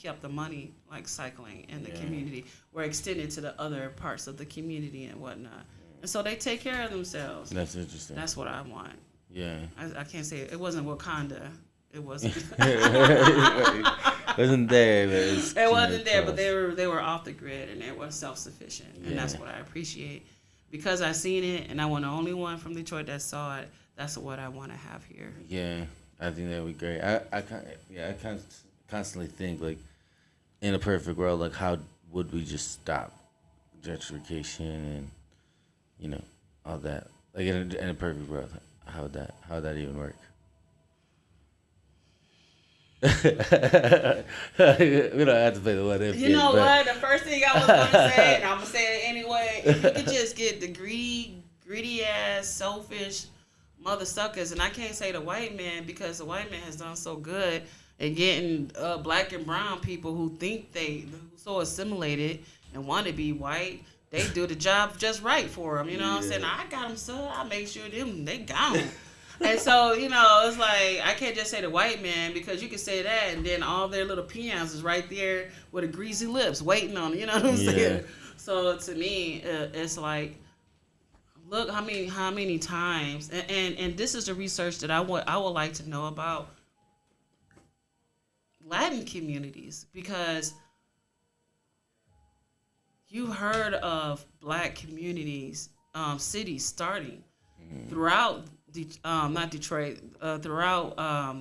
kept the money like cycling in the community, or extended to the other parts of the community and whatnot. And so they take care of themselves. That's interesting. That's what I want. Yeah. I can't say it wasn't Wakanda. It wasn't. It wasn't there, but it wasn't there, but they were off the grid and they were self-sufficient, and that's what I appreciate, because I seen it, and I was the only one from Detroit that saw it. That's what I want to have here. Yeah, I think that would be great. I constantly think like, in a perfect world, like how would we just stop gentrification and all that? Like in a perfect world, how would that even work? We don't have to play the what if. You know what? The first thing I was gonna say, and I'm gonna say it anyway, if you could just get the greedy ass, selfish mother suckers, and I can't say the white man, because the white man has done so good at getting black and brown people who think who so assimilated and want to be white. They do the job just right for them. You know what I'm saying? I got them, son. I make sure they got them. And so, it's like, I can't just say the white man, because you can say that, and then all their little peons is right there with the greasy lips waiting on them, you know what I'm saying? So to me, it's like, look how many times, and this is the research that I would like to know about Latin communities, because you've heard of black communities, cities starting throughout not Detroit, throughout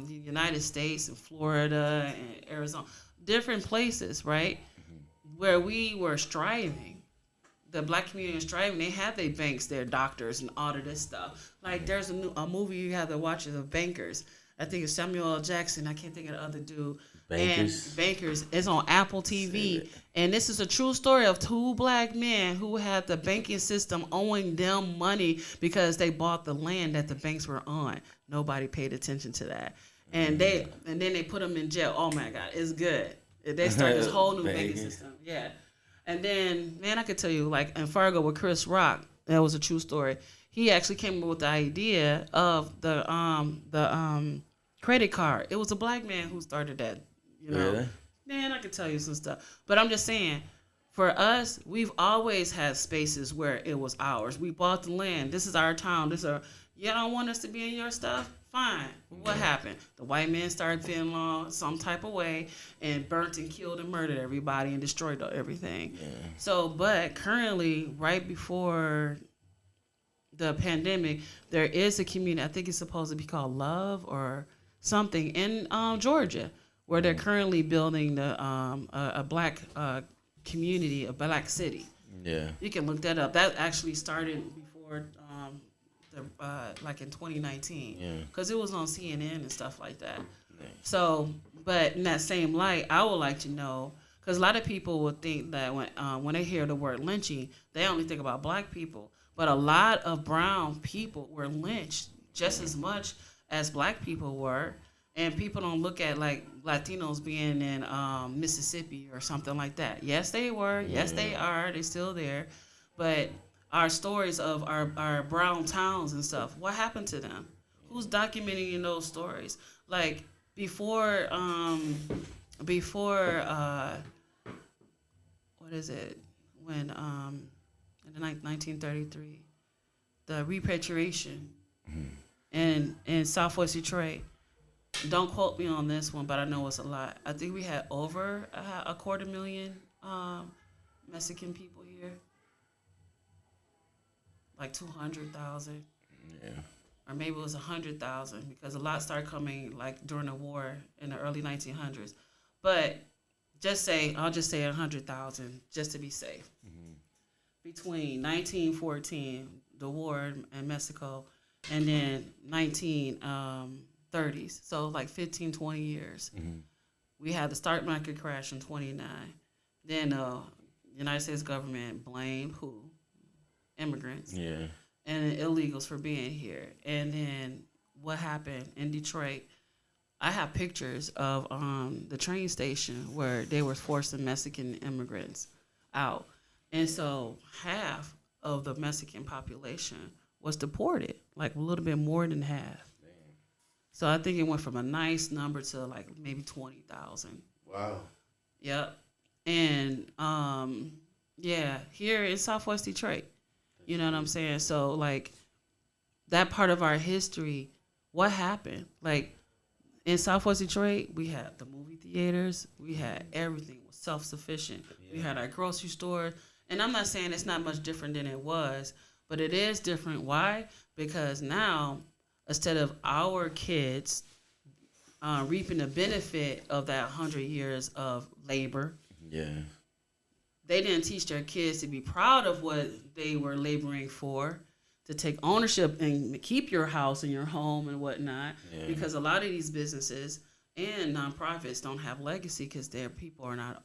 the United States and Florida and Arizona, different places, right, where we were striving. The black community was striving. They had their banks, their doctors, and all of this stuff. Like there's a movie you have to watch of Bankers. I think it's Samuel L. Jackson. I can't think of the other dude. Bankers. And Bankers is on Apple TV. And this is a true story of two black men who had the banking system owing them money because they bought the land that the banks were on. Nobody paid attention to that. And then they put them in jail. Oh my God, it's good. They start this whole new banking system. Yeah. And then, man, I could tell you, like in Fargo with Chris Rock, that was a true story. He actually came up with the idea of the credit card. It was a black man who started that. Really? Man, I could tell you some stuff. But I'm just saying, for us, we've always had spaces where it was ours. We bought the land. This is our town. You don't want us to be in your stuff? Fine. What happened? The white man started feeling along some type of way and burnt and killed and murdered everybody and destroyed everything. Yeah. So, but currently, right before the pandemic, there is a community. I think it's supposed to be called Love or something in Georgia, where they're currently building a black community, a black city. Yeah. You can look that up. That actually started before like in 2019. Yeah. Because it was on CNN and stuff like that. Nice. So, but in that same light, I would like to know, because a lot of people would think that when they hear the word lynching, they only think about black people. But a lot of brown people were lynched just as much as black people were. And people don't look at like Latinos being in Mississippi or something like that. Yes, they were. Yes, they are. They're still there. But our stories of our brown towns and stuff, what happened to them? Who's documenting those stories? Like before what is it? When in the 1933, the repatriation in Southwest Detroit. Don't quote me on this one, but I know it's a lot. I think we had over a 250,000 Mexican people here, like 200,000. Yeah. Or maybe it was 100,000 because a lot started coming like during the war in the early 1900s. But I'll just say 100,000 just to be safe. Mm-hmm. Between 1914, the war in Mexico, and then 1930s, so like 15, 20 years. Mm-hmm. We had the stock market crash in 29. Then the United States government blamed who? Immigrants. Yeah. And illegals for being here. And then what happened in Detroit, I have pictures of the train station where they were forcing Mexican immigrants out. And so half of the Mexican population was deported, like a little bit more than half. Damn. So I think it went from a nice number to like maybe 20,000. Wow. Yep. And here in Southwest Detroit. You know what I'm saying? So like that part of our history, what happened? Like in Southwest Detroit, we had the movie theaters, we had everything was self-sufficient. Yeah. We had our grocery store. And I'm not saying it's not much different than it was, but it is different. Why? Because now, instead of our kids reaping the benefit of that 100 years of labor, they didn't teach their kids to be proud of what they were laboring for, to take ownership and keep your house and your home and whatnot. Yeah. Because a lot of these businesses and nonprofits don't have legacy because their people are not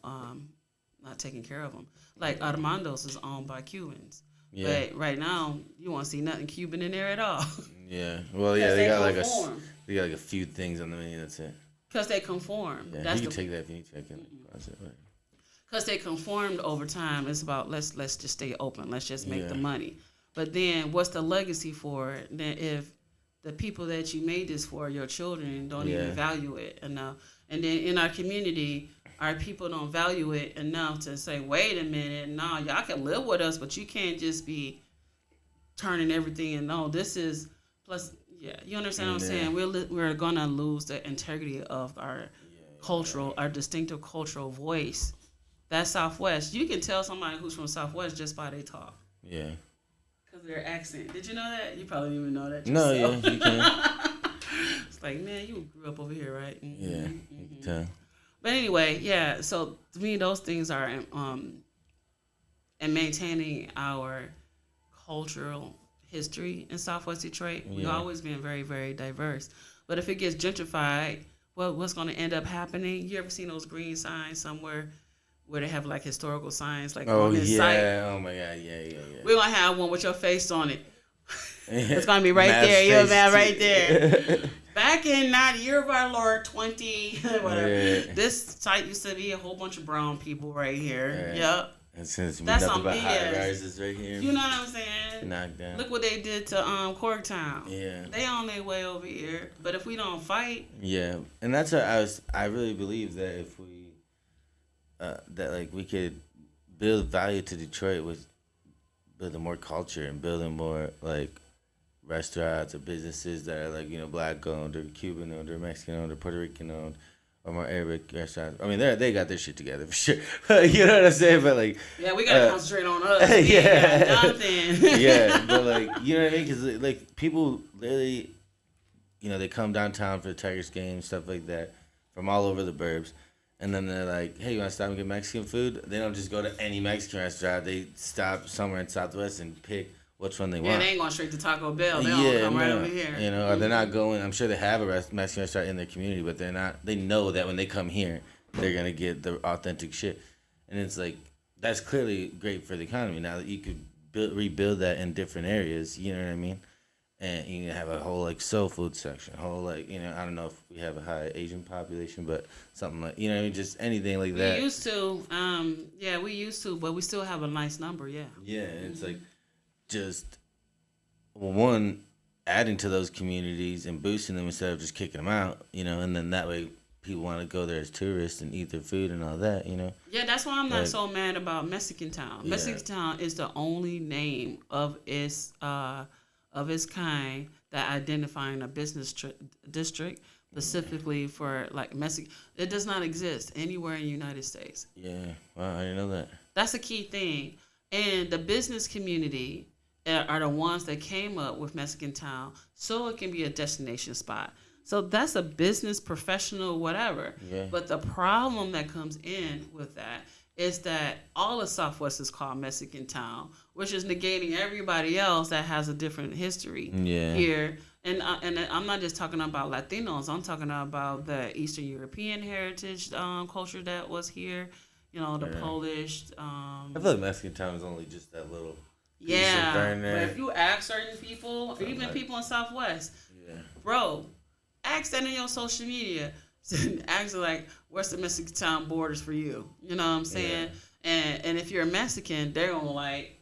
taking care of them. Like Armando's is owned by Cubans. Yeah. But right now, you won't see nothing Cuban in there at all. Yeah. Well, yeah, they got like a few things on the menu. That's it. Because they conform. Yeah, you can take that if you need to check in. Because they conformed over time. It's about let's just stay open. Let's just make the money. But then what's the legacy for it? Then if the people that you made this for, your children, don't even value it enough. And then in our community, our people don't value it enough to say, wait a minute, no, y'all can live with us, but you can't just be turning everything and no, this is, plus, you understand what I'm saying? We're going to lose the integrity of our our distinctive cultural voice. That's Southwest. You can tell somebody who's from Southwest just by their talk. Yeah. Because of their accent. Did you know that? You probably didn't even know that yourself. No, you can. It's like, man, you grew up over here, right? Mm-hmm. Yeah, you can tell. But anyway, so to me, those things are in maintaining our cultural history in Southwest Detroit. We've always been very, very diverse. But if it gets gentrified, what's going to end up happening? You ever seen those green signs somewhere where they have like historical signs like on this site? Oh my God, yeah. We're going to have one with your face on it. It's going to be right there. You're man right there. Back in that year of our Lord 20, whatever. This site used to be a whole bunch of brown people right here. Yep. And since we nothing but high rises right here. You know what I'm saying? Knocked down. Look what they did to Corktown. Yeah. They on their way over here. But if we don't fight. Yeah. And that's what I really believe that if we we could build value to Detroit with building more culture and building more like restaurants or businesses that are like, Black owned or Cuban owned or Mexican owned or Puerto Rican owned or more Arabic restaurants. I mean, they got their shit together for sure. You know what I'm saying? But like, yeah, we gotta concentrate on us. We yeah, ain't got nothing. yeah. But like, you know what I mean? Because like people literally, you know, they come downtown for the Tigers game, stuff like that, from all over the burbs. And then they're like, hey, you want to stop and get Mexican food? They don't just go to any Mexican restaurant. They stop somewhere in Southwest and pick which one they want. Yeah, they ain't going straight to Taco Bell. They all come right over here. You know, or they're not going. I'm sure they have a Mexican restaurant in their community, but they're not. They know that when they come here, they're going to get the authentic shit. And it's like, that's clearly great for the economy. Now that you could rebuild that in different areas, you know what I mean? And you can have a whole like soul food section, a whole like, you know, I don't know if we have a high Asian population, but something like, you know what I mean, just anything like that. We used to, but we still have a nice number, yeah. Yeah, it's like just one, adding to those communities and boosting them instead of just kicking them out, you know, and then that way people want to go there as tourists and eat their food and all that, you know. Yeah, that's why I'm not so mad about Mexican Town. Yeah. Mexican Town is the only name of its kind that identifying a business district specifically for like Mexican. It does not exist anywhere in the United States. Yeah, wow, I didn't know that. That's a key thing. And the business community are the ones that came up with Mexican Town so it can be a destination spot. So that's a business, professional, whatever. Yeah. But the problem that comes in with that is that all of Southwest is called Mexican Town, which is negating everybody else that has a different history here. And I'm not just talking about Latinos. I'm talking about the Eastern European heritage culture that was here. You know, the Polish. I feel like Mexican Town is only just that little. Yeah, but if you ask certain people, or even people in Southwest, bro, ask that in your social media. Ask like, what's the Mexican Town borders for you? You know what I'm saying? Yeah. And if you're a Mexican, they're gonna like,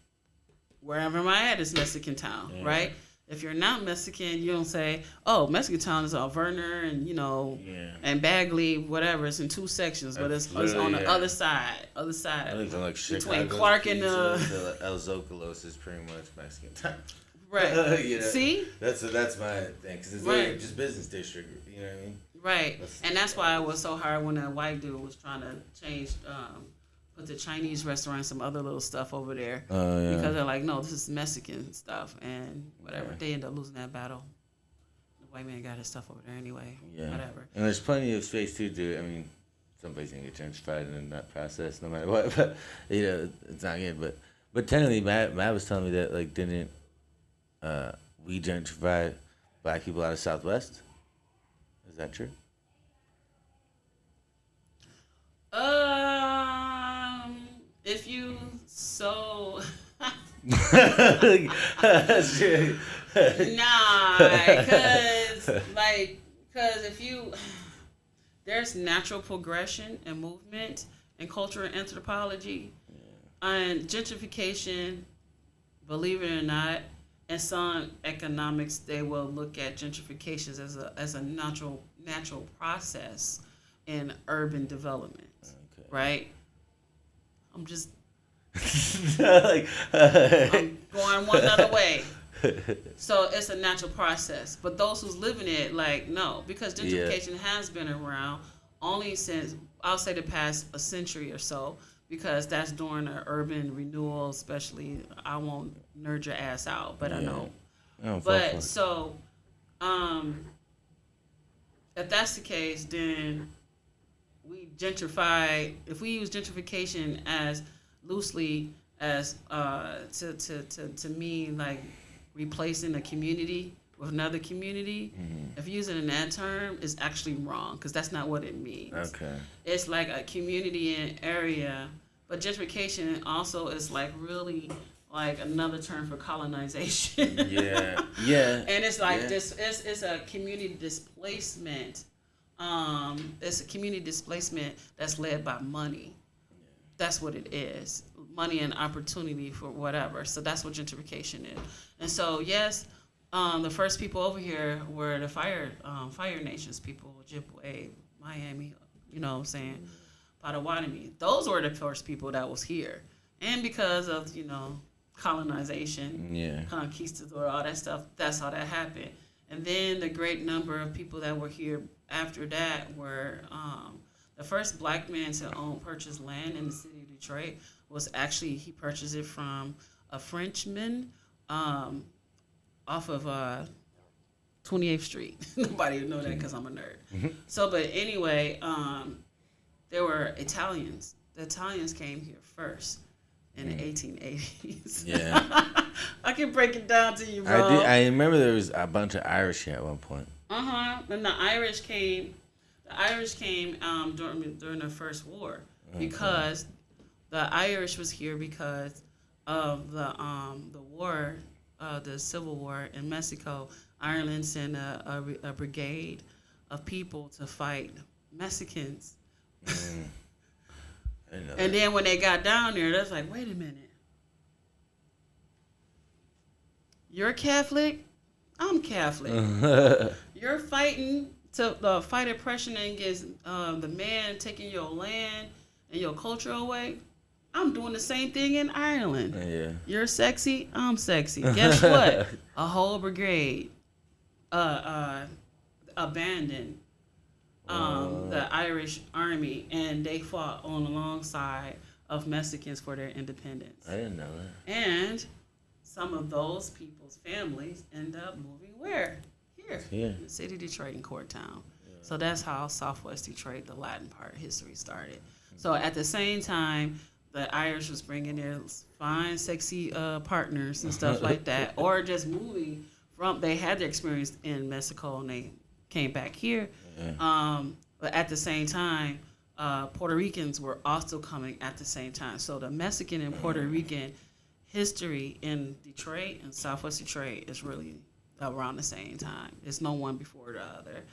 wherever I'm at is Mexican Town, right? If you're not Mexican, you don't say, oh, Mexican Town is Verner and, you know, and Bagley, whatever. It's in two sections, but it's on the other side. I think like between Clark and El Zocalo's is pretty much Mexican Town. Right. You know, see? That's my thing, because it's like just business district, you know what I mean? Right. And that's why it was so hard when that white dude was trying to change, put the Chinese restaurant and some other little stuff over there. Because they're like, no, this is Mexican stuff and whatever. Yeah. They end up losing that battle. The white man got his stuff over there anyway. Yeah. Whatever. And there's plenty of space to do it. I mean, somebody's going to get gentrified in that process no matter what. But, you know, it's not good. But technically, Matt was telling me that, like, didn't we gentrify black people out of Southwest? Is that true? If you so Nah, cause if you there's natural progression and movement in culture and anthropology, and gentrification. Believe it or not, in some economics, they will look at gentrification as a natural process in urban development, right? I'm just I'm going one other way. So it's a natural process. But those who's living it, like, no, because gentrification has been around only since, I'll say, the past a century or so, because that's during the urban renewal, especially. I won't nerd your ass out, but I know. But so, if that's the case, then we gentrify. If we use gentrification as loosely as to mean like replacing a community with another community, if you use it in that term, it's actually wrong, because that's not what it means. Okay. It's like a community and area, but gentrification also is like really like another term for colonization. Yeah. And it's like this. It's a community displacement. It's a community displacement that's led by money. That's what it is. Money and opportunity for whatever. So that's what gentrification is. And so yes, the first people over here were the Fire Nations people, Ojibwe, Miami. You know what I'm saying? Potawatomi. Those were the first people that was here. And because of, colonization, conquistador, all that stuff, that's how that happened. And then the great number of people that were here after that were the first black man to purchase land in the city of Detroit was actually, he purchased it from a Frenchman off of 28th Street. Nobody would know that because I'm a nerd. So, but anyway, there were Italians. The Italians came here first in the 1880s. Yeah. I can break it down to you, bro. I remember there was a bunch of Irish here at one point. And the Irish came. During the First War because the Irish was here because of the war, the Civil War in Mexico. Ireland sent a brigade of people to fight Mexicans. And then when they got down there, they was like, wait a minute. You're Catholic? I'm Catholic. You're fighting to fight oppression against the man taking your land and your culture away. I'm doing the same thing in Ireland. Yeah. You're sexy? I'm sexy. Guess what? A whole brigade abandoned the Irish army, and they fought on alongside of Mexicans for their independence. I didn't know that. And some of those people's families end up moving where? Here. In the city of Detroit, in Courtown. Yeah. So that's how Southwest Detroit, the Latin part, history started. So at the same time, the Irish was bringing their fine, sexy partners and stuff like that, or just moving from, they had their experience in Mexico and they came back here. Yeah. But at the same time, Puerto Ricans were also coming at the same time. So the Mexican and Puerto Rican history in Detroit and Southwest Detroit is really around the same time. There's no one before the other.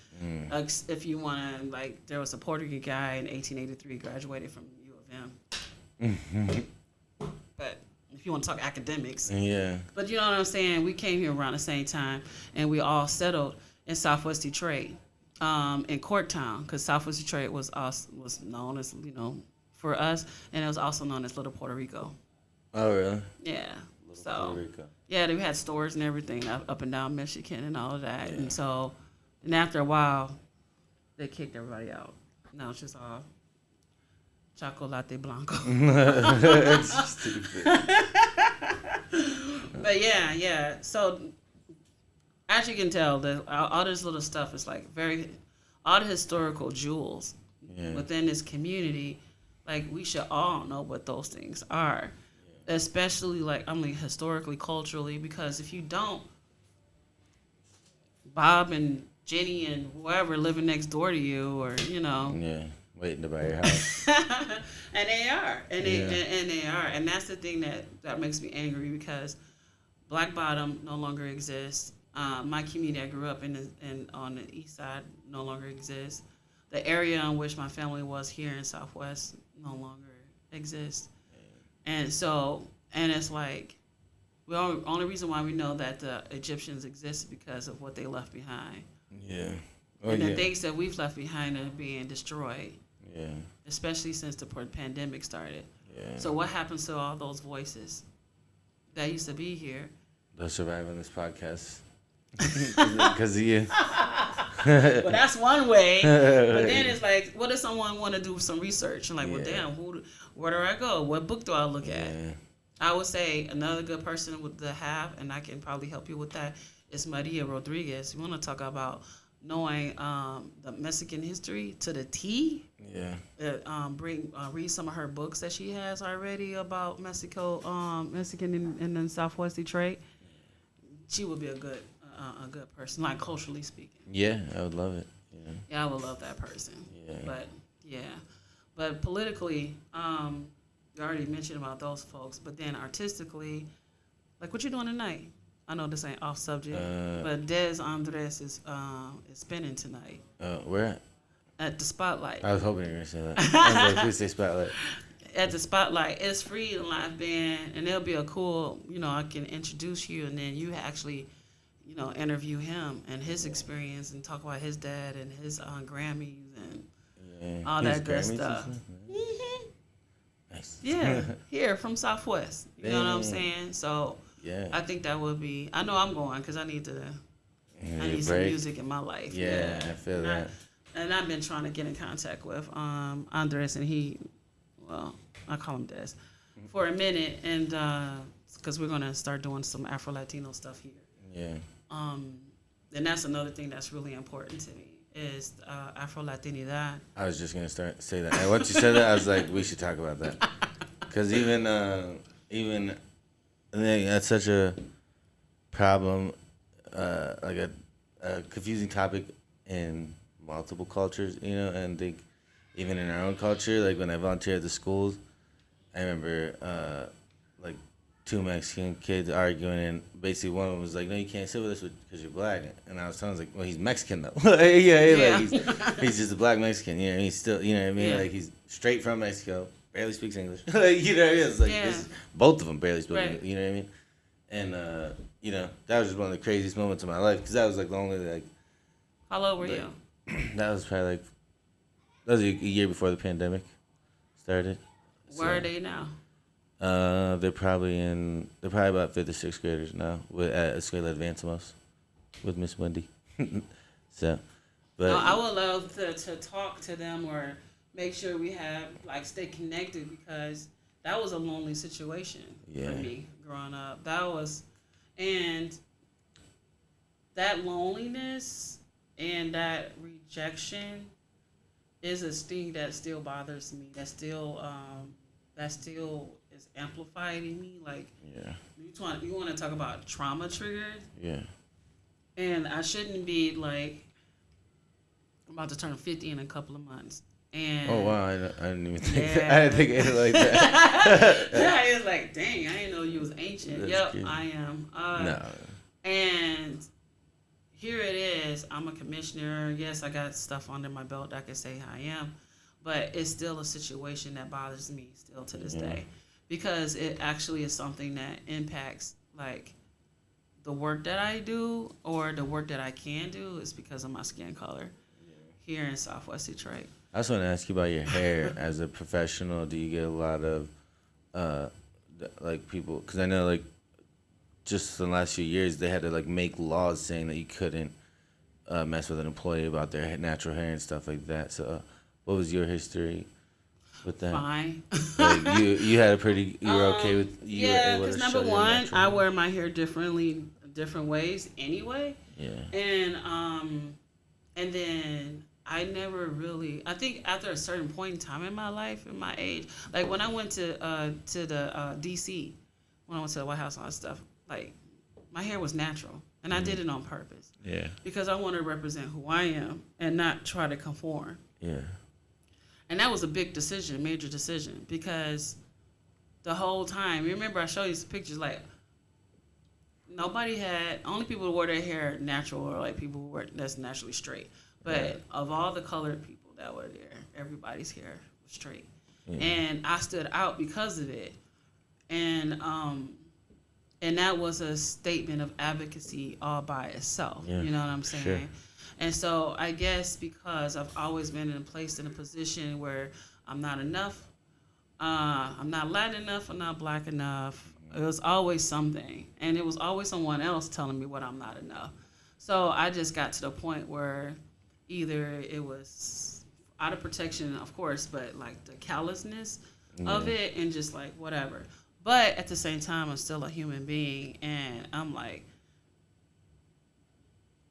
If you want to, like, there was a Puerto Rican guy in 1883 graduated from U of M. But if you want to talk academics. Yeah. But you know what I'm saying? We came here around the same time, and we all settled in Southwest Detroit, in Courtown, because Southwest Detroit was known as, for us, and it was also known as Little Puerto Rico. Oh, really? Yeah. Puerto Rico. Yeah, they had stores and everything up and down Michigan and all of that. Yeah. And after a while, they kicked everybody out. Now it's just all chocolate blanco. It's stupid. But yeah. So as you can tell, all this little stuff is like all the historical jewels within this community. Like, we should all know what those things are. Especially, historically, culturally, because if you don't, Bob and Jenny and whoever living next door to you, or, Yeah, waiting to buy your house. And they are. And they are. And that's the thing that makes me angry, because Black Bottom no longer exists. My community I grew up in on the east side no longer exists. The area in which my family was here in Southwest no longer exists. And it's like, the only reason why we know that the Egyptians exist is because of what they left behind. Yeah. And the things that we've left behind are being destroyed. Yeah. Especially since the pandemic started. Yeah. So what happens to all those voices that used to be here? They'll survive on this podcast. Because of you. Well, that's one way. But then it's like, what if someone want to do some research? And well, damn, where do I go? What book do I look at? I would say another good person to have, and I can probably help you with that, is Maria Rodriguez. You want to talk about knowing the Mexican history to the T? Yeah. Read some of her books that she has already about Mexican in Southwest Detroit. She would be a good person, like culturally speaking. Yeah, I would love it. Yeah, I would love that person. Yeah. But politically, you already mentioned about those folks. But then artistically, like, what you doing tonight? I know this ain't off subject, but Des Andres is spinning tonight. Where at? At the Spotlight. I was hoping you were going to say that. I was like, please say Spotlight. At the Spotlight, it's free and live band, and it'll be a cool, I can introduce you, and then you actually, interview him and his experience and talk about his dad and his Grammys and all that good stuff. Mm-hmm. Nice. Yeah, here from Southwest. You know what I'm saying? So I think that would be, I know I'm going because I need to You I need a need some break? music in my life. Yeah, I feel that. And I've been trying to get in contact with Andres, and I call him Des, for a minute, and because we're gonna start doing some Afro-Latino stuff here. Yeah. And that's another thing that's really important to me is Afro-Latinidad. I was just gonna say that. And once you said that, I was like, we should talk about that. Because even I think that's such a problem, like a confusing topic in multiple cultures, and I think even in our own culture, like when I volunteered at the schools, I remember like two Mexican kids arguing, and basically one of them was like, "No, you can't sit with us because you're black," and I was telling him, like, "Well, he's Mexican though, like he's just a black Mexican, he's still, you know what I mean, like he's straight from Mexico, barely speaks English, you know what I mean? It's like both of them barely speak English, you know what I mean, and that was just one of the craziest moments of my life because that was like the only like. How old were you? That was probably that was a year before the pandemic started. Where are they now? They're probably about 5th or 6th graders now at Escuela Advancemos with Miss Wendy. So, but I would love to talk to them or make sure we have stay connected because that was a lonely situation for me growing up. And that loneliness and that rejection is a thing that still bothers me. That still is amplified in me. You want to talk about trauma triggers? Yeah. And I shouldn't be I'm about to turn 50 in a couple of months. And oh wow, I didn't even think that. I didn't think it like that. Yeah, it's like, dang, I didn't know you was ancient. That's Cute. I am. No. And here it is. I'm a commissioner. Yes, I got stuff under my belt that I can say I am, but it's still a situation that bothers me still to this day because it actually is something that impacts the work that I do or the work that I can do is because of my skin color here in Southwest Detroit. I also want to ask you about your hair as a professional. Do you get a lot of people? Because I know just in the last few years they had to make laws saying that you couldn't mess with an employee about their natural hair and stuff like that. So, what was your history with that? Fine. You had a pretty. You were okay with. Yeah, because number one, I wear my hair different ways anyway. Yeah. And then I never really. I think after a certain point in time in my life, in my age, when I went to the D.C., when I went to the White House and all that stuff, my hair was natural, and I did it on purpose. Yeah. Because I want to represent who I am and not try to conform. Yeah. And that was a big decision, major decision, because the whole time, remember I showed you some pictures, only people who wore their hair natural or people who wear that's naturally straight. But of all the colored people that were there, everybody's hair was straight. Yeah. And I stood out because of it. And that was a statement of advocacy all by itself. Yeah. You know what I'm saying? Sure. And so I guess because I've always been placed in a position where I'm not enough, I'm not Latin enough, I'm not black enough. It was always something. And it was always someone else telling me what I'm not enough. So I just got to the point where either it was out of protection, of course, but the callousness of it and just whatever. But at the same time, I'm still a human being, and I'm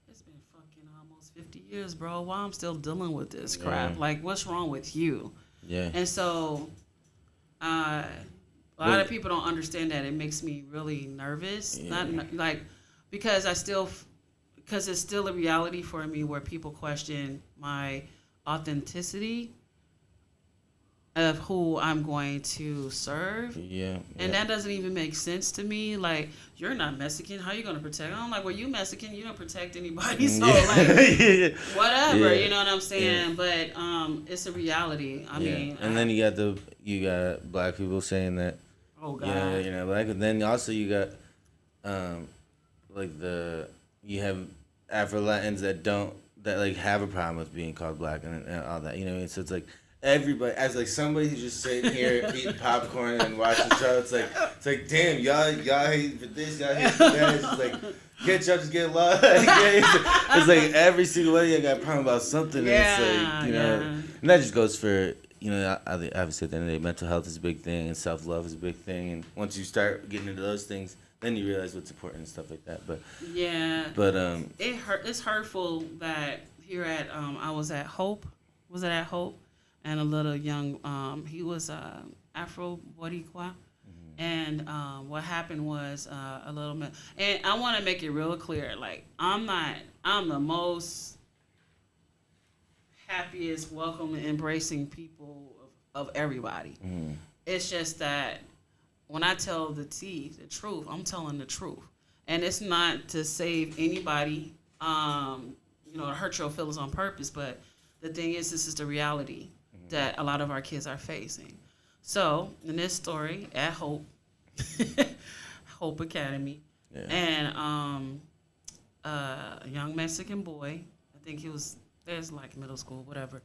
it's been fucking almost 50 years, bro. Why I'm still dealing with this crap? What's wrong with you? Yeah. And so, a lot of people don't understand that. It makes me really nervous. Yeah. Not because it's still a reality for me where people question my authenticity of who I'm going to serve. Yeah. And that doesn't even make sense to me. You're not Mexican. How are you going to protect? I'm well, you Mexican. You don't protect anybody. So, whatever. You know what I'm saying? Yeah. But it's a reality. I mean. And then you got black people saying that. Oh, God. You're not black. And then also you got, you have Afro-Latins that have a problem with being called black and all that. You know what I mean? So it's everybody, as like somebody who's just sitting here eating popcorn and watching the show, it's like damn, y'all hate for this, y'all hate for that. It's just like, can't y'all just get lost? It's like every single one of you got a problem about something. Yeah, and it's like, you know, and that just goes for, you know, obviously at the end of the day, mental health is a big thing and self-love is a big thing. And once you start getting into those things, then you realize what's important and stuff like that. But it's hurtful that here at I was at Hope, and a little young he was Afro-Boricua, and what happened was a little bit, and I want to make it real clear, like I'm the most happiest, welcoming, embracing people of everybody. It's just that when I tell the truth, I'm telling the truth. And it's not to save anybody, you know, to hurt your feelings on purpose, but the thing is, this is the reality that a lot of our kids are facing. So, in this story, at Hope, Hope Academy, and a young Mexican boy, I think there's like middle school, whatever,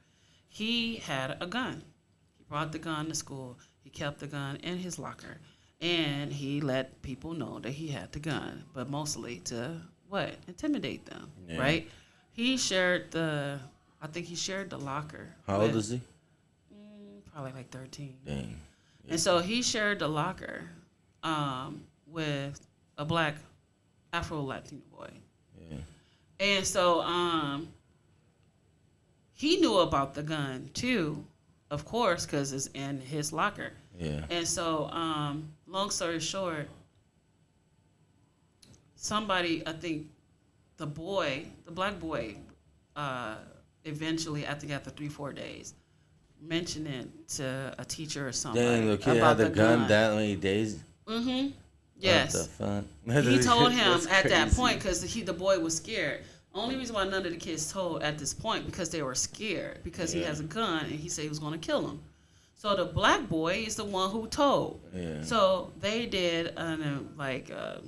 he had a gun. He brought the gun to school. He kept the gun in his locker. And he let people know that he had the gun, but mostly to, intimidate them, right? He shared I think he shared the locker. How old is he? Probably like 13. Dang. Yeah. And so he shared the locker with a black Afro-Latino boy. Yeah. And so he knew about the gun too, of course, because it's in his locker. Yeah. And so, long story short, somebody, I think the black boy, eventually, I think after 3-4 days, mentioned it to a teacher or something. Dang, the kid had the gun that many days? Mm-hmm. Yes. What the fuck? He told him at that point, because the boy was scared. Only reason why none of the kids told at this point, because they were scared, because he has a gun and he said he was going to kill him. So the black boy is the one who told. Yeah. So they did a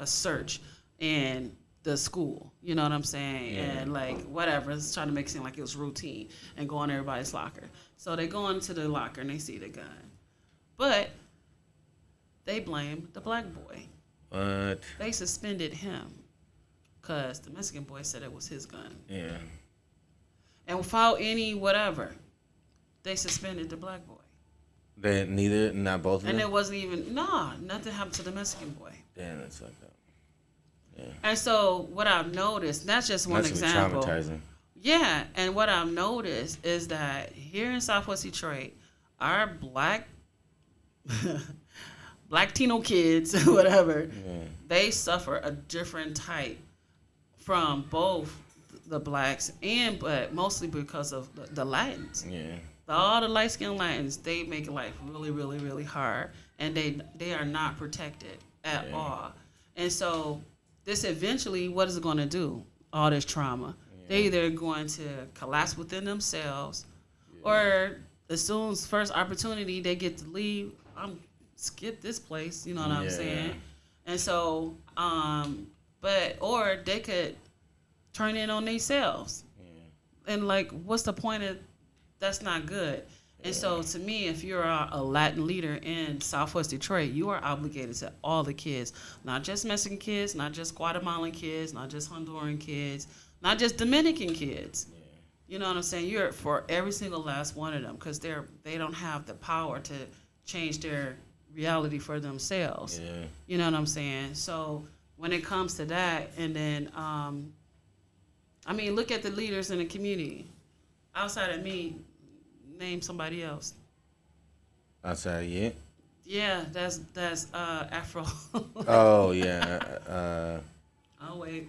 search in the school. You know what I'm saying? Yeah. And like whatever, it's trying to make it seem like it was routine and go in everybody's locker. So they go into the locker and they see the gun, but they blame the black boy. What? They suspended him because the Mexican boy said it was his gun. Yeah. And without any whatever, they suspended the black boy. Not both of them? And it wasn't even, nothing happened to the Mexican boy. Damn, that's fucked up. Yeah. And so what I've noticed, that's just one example. Traumatizing. Yeah, and what I've noticed is that here in Southwest Detroit, our black Latino kids, whatever, they suffer a different type from both the blacks but mostly because of the Latins. Yeah. All the light-skinned Latins, they make life really, really, really hard, and they are not protected at all. And so this eventually, what is it going to do? All this trauma. They're either going to collapse within themselves, or as soon as first opportunity they get to leave, I'm skip this place. You know what I'm saying? And so, or they could turn in on themselves. And like, what's the point of? That's not good. And so to me, if you're a Latin leader in Southwest Detroit, you are obligated to all the kids, not just Mexican kids, not just Guatemalan kids, not just Honduran kids, not just Dominican kids. You know what I'm saying? You're for every single last one of them, because they don't have the power to change their reality for themselves. You know what I'm saying? So when it comes to that, and then look at the leaders in the community. Outside of me, name somebody else. Outside of you? Yeah, that's Afro. Oh yeah. Oh wait.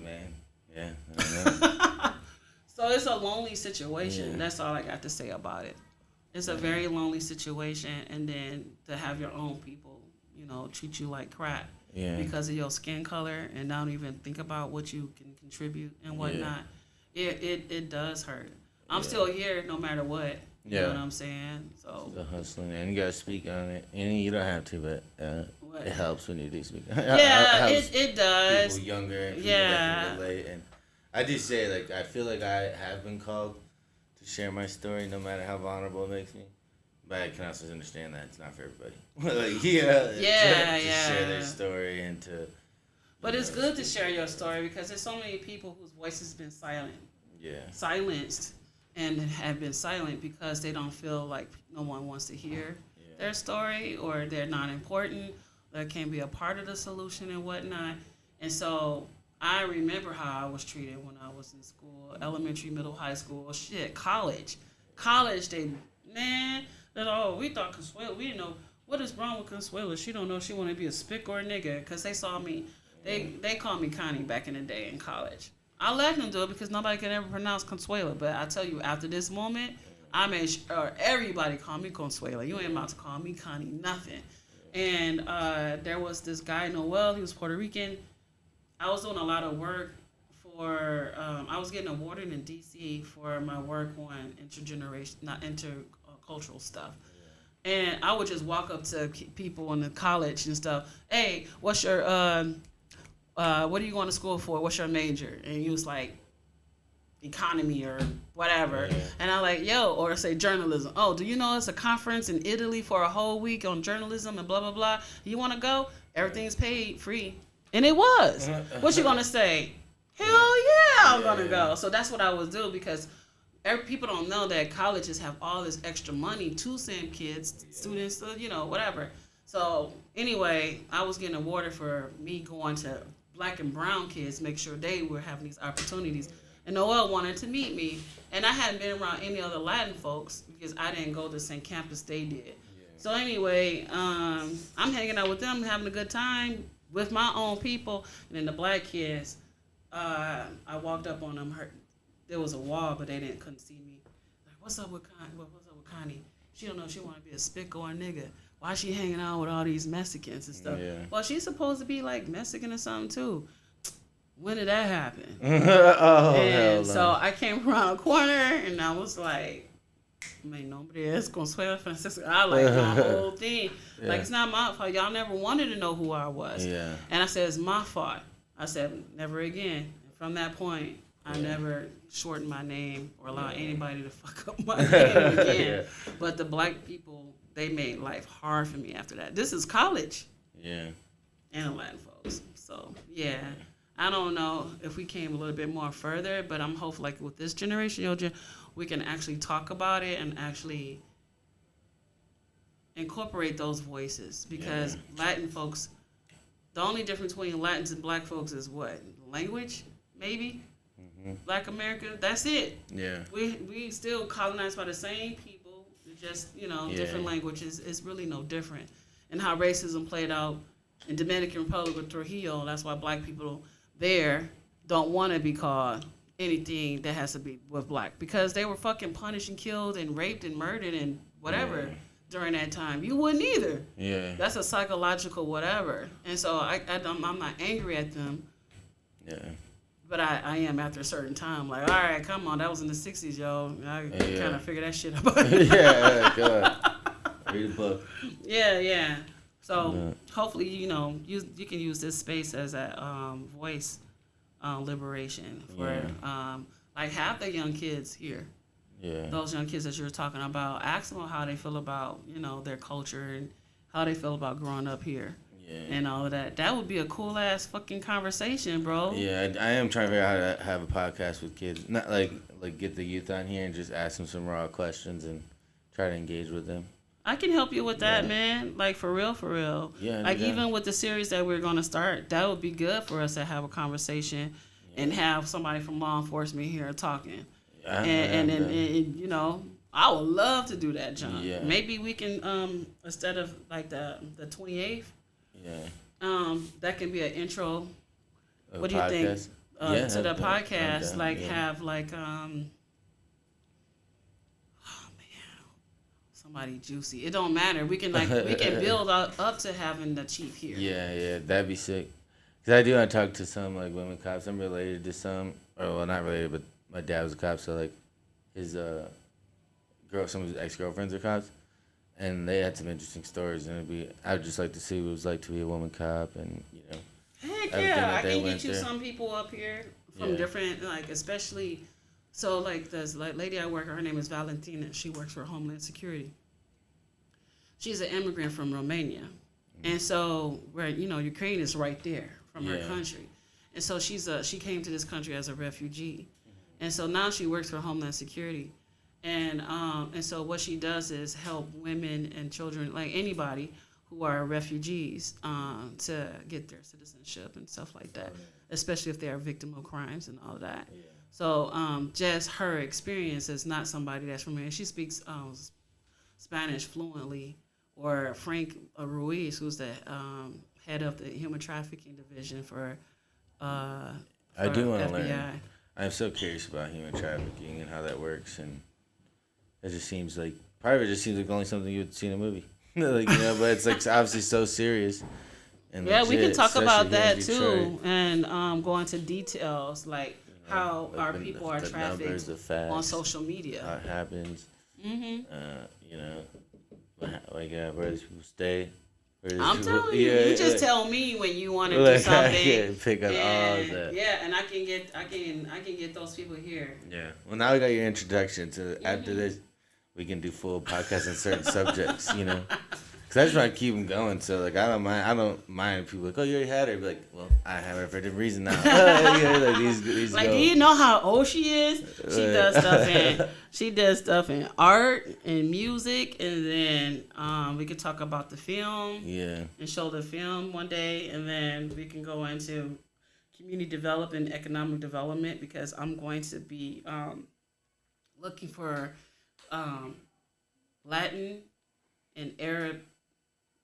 Man, yeah. I don't know. So it's a lonely situation. That's all I got to say about it. It's a very lonely situation, and then to have your own people, treat you like crap because of your skin color, and don't even think about what you can contribute and whatnot. It does hurt. I'm still here no matter what. You know what I'm saying? So the hustling, and you gotta speak on it. And you don't have to, but it helps when you do speak on it. Yeah, it does. People younger and people that can relate. And I do say, like, I feel like I have been called to to share my story, no matter how vulnerable it makes me. But I can also understand that it's not for everybody. Like, to share their story and to. But it's good to share your story because there's so many people whose voices have been silenced, and have been silent because they don't feel like no one wants to hear their story, or they're not important. They can't be a part of the solution and whatnot. And so I remember how I was treated when I was in school, elementary, middle, high school, college. College, we thought Consuela, we didn't know what is wrong with Consuela. She don't know she want to be a spick or a nigga because they saw me. They called me Connie back in the day in college. I let them do it because nobody could ever pronounce Consuela. But I tell you, after this moment, I made sure everybody called me Consuela. You ain't about to call me Connie nothing. And there was this guy, Noel. He was Puerto Rican. I was doing a lot of work for. I was getting awarded in D.C. for my work on intercultural stuff. And I would just walk up to people in the college and stuff. Hey, what's your what are you going to school for? What's your major? And he was like, economy or whatever. Yeah. And I'm like, or say journalism. Oh, do you know it's a conference in Italy for a whole week on journalism and blah, blah, blah. You want to go? Everything's paid free. And it was. What you going to say? Hell yeah, I'm going to go. So that's what I was doing because people don't know that colleges have all this extra money to send kids, students, whatever. So anyway, I was getting awarded for me going to black and brown kids, make sure they were having these opportunities. And Noel wanted to meet me. And I hadn't been around any other Latin folks because I didn't go to the same campus they did. Yeah. So anyway, I'm hanging out with them, having a good time with my own people. And then the black kids, I walked up on them. There was a wall, but they couldn't see me. Like, what's up with Connie? She don't know if she want to be a spick or a nigga. Why is she hanging out with all these Mexicans and stuff? Yeah. Well, she's supposed to be like Mexican or something too. When did that happen? And so I came around a corner and I was like, "Me nombre es Consuela Francisco." I like my whole thing. Yeah. Like, it's not my fault. Y'all never wanted to know who I was. Yeah. And I said, it's my fault. I said, never again. And from that point, I never shortened my name or allowed anybody to fuck up my name again. But the black people, they made life hard for me after that. This is college. Yeah. And the Latin folks. So, I don't know if we came a little bit more further, but I'm hopeful like with this generation, we can actually talk about it and actually incorporate those voices because Latin folks, the only difference between Latins and black folks is what? Language, maybe? Mm-hmm. Black America, that's it. Yeah. We still colonized by the same people, just, different languages. It's really no different. And how racism played out in Dominican Republic with Trujillo, that's why black people there don't want to be called anything that has to be with black because they were fucking punished and killed and raped and murdered and whatever during that time. You wouldn't either. Yeah. That's a psychological whatever. And so I'm not angry at them. Yeah. But I am after a certain time. Like, all right, come on. That was in the 60s, yo. I kind of figured that shit out. Good. Read a book. Yeah. So hopefully, you can use this space as a voice liberation for like half the young kids here. Yeah. Those young kids that you were talking about, ask them how they feel about, their culture and how they feel about growing up here. Yeah. And all of that. That would be a cool ass fucking conversation, bro. Yeah, I am trying to figure out how to have a podcast with kids. Not like get the youth on here and just ask them some raw questions and try to engage with them. I can help you with that, man. Like, for real. Yeah. Like, even with the series that we're going to start, that would be good for us to have a conversation and have somebody from law enforcement here talking. And I would love to do that, John. Yeah. Maybe we can, instead of, like, the 28th, that can be an intro. What do you think? To the podcast, have, like, somebody juicy. It don't matter. We can build up to having the chief here. Yeah, that'd be sick. Cause I do want to talk to some like women cops. I'm related to some, not related, but my dad was a cop, so like his some of his ex-girlfriends are cops, and they had some interesting stories. And I'd just like to see what it was like to be a woman cop, and Heck yeah, I can get you some people up here from different, like especially So like this like lady I work with, her name is Valentina. She works for Homeland Security. She's an immigrant from Romania, and so where Ukraine is right there from her country, and so she came to this country as a refugee, and so now she works for Homeland Security, and so what she does is help women and children, like anybody who are refugees, to get their citizenship and stuff like that, especially if they are victim of crimes and all of that. Yeah. So just her experience as not somebody that's from here. She speaks Spanish fluently. Or Frank Ruiz, who's the head of the human trafficking division for I do want to FBI. learn. I'm so curious about human trafficking and how that works, and it just seems like part of it just seems like only something you would see in a movie, like but it's like obviously so serious. And yeah, we can talk about that in too, and go into details like how like our people are trafficked on social media. How it happens. Like where these people stay. I'm telling you, you just tell me when you want to do something. I can pick up all of that. Yeah, and I can get those people here. Yeah. Well, now we got your introduction to. After this, we can do full podcasts on certain subjects. Because I just want to keep them going. So like I don't mind people like, oh, you already had her. Be like, well, I have her for a different reason now. Like these like, go. do you know how old she is? She does stuff in art and music, and then we could talk about the film. Yeah. And show the film one day, and then we can go into community development, economic development, because I'm going to be looking for Latin and Arab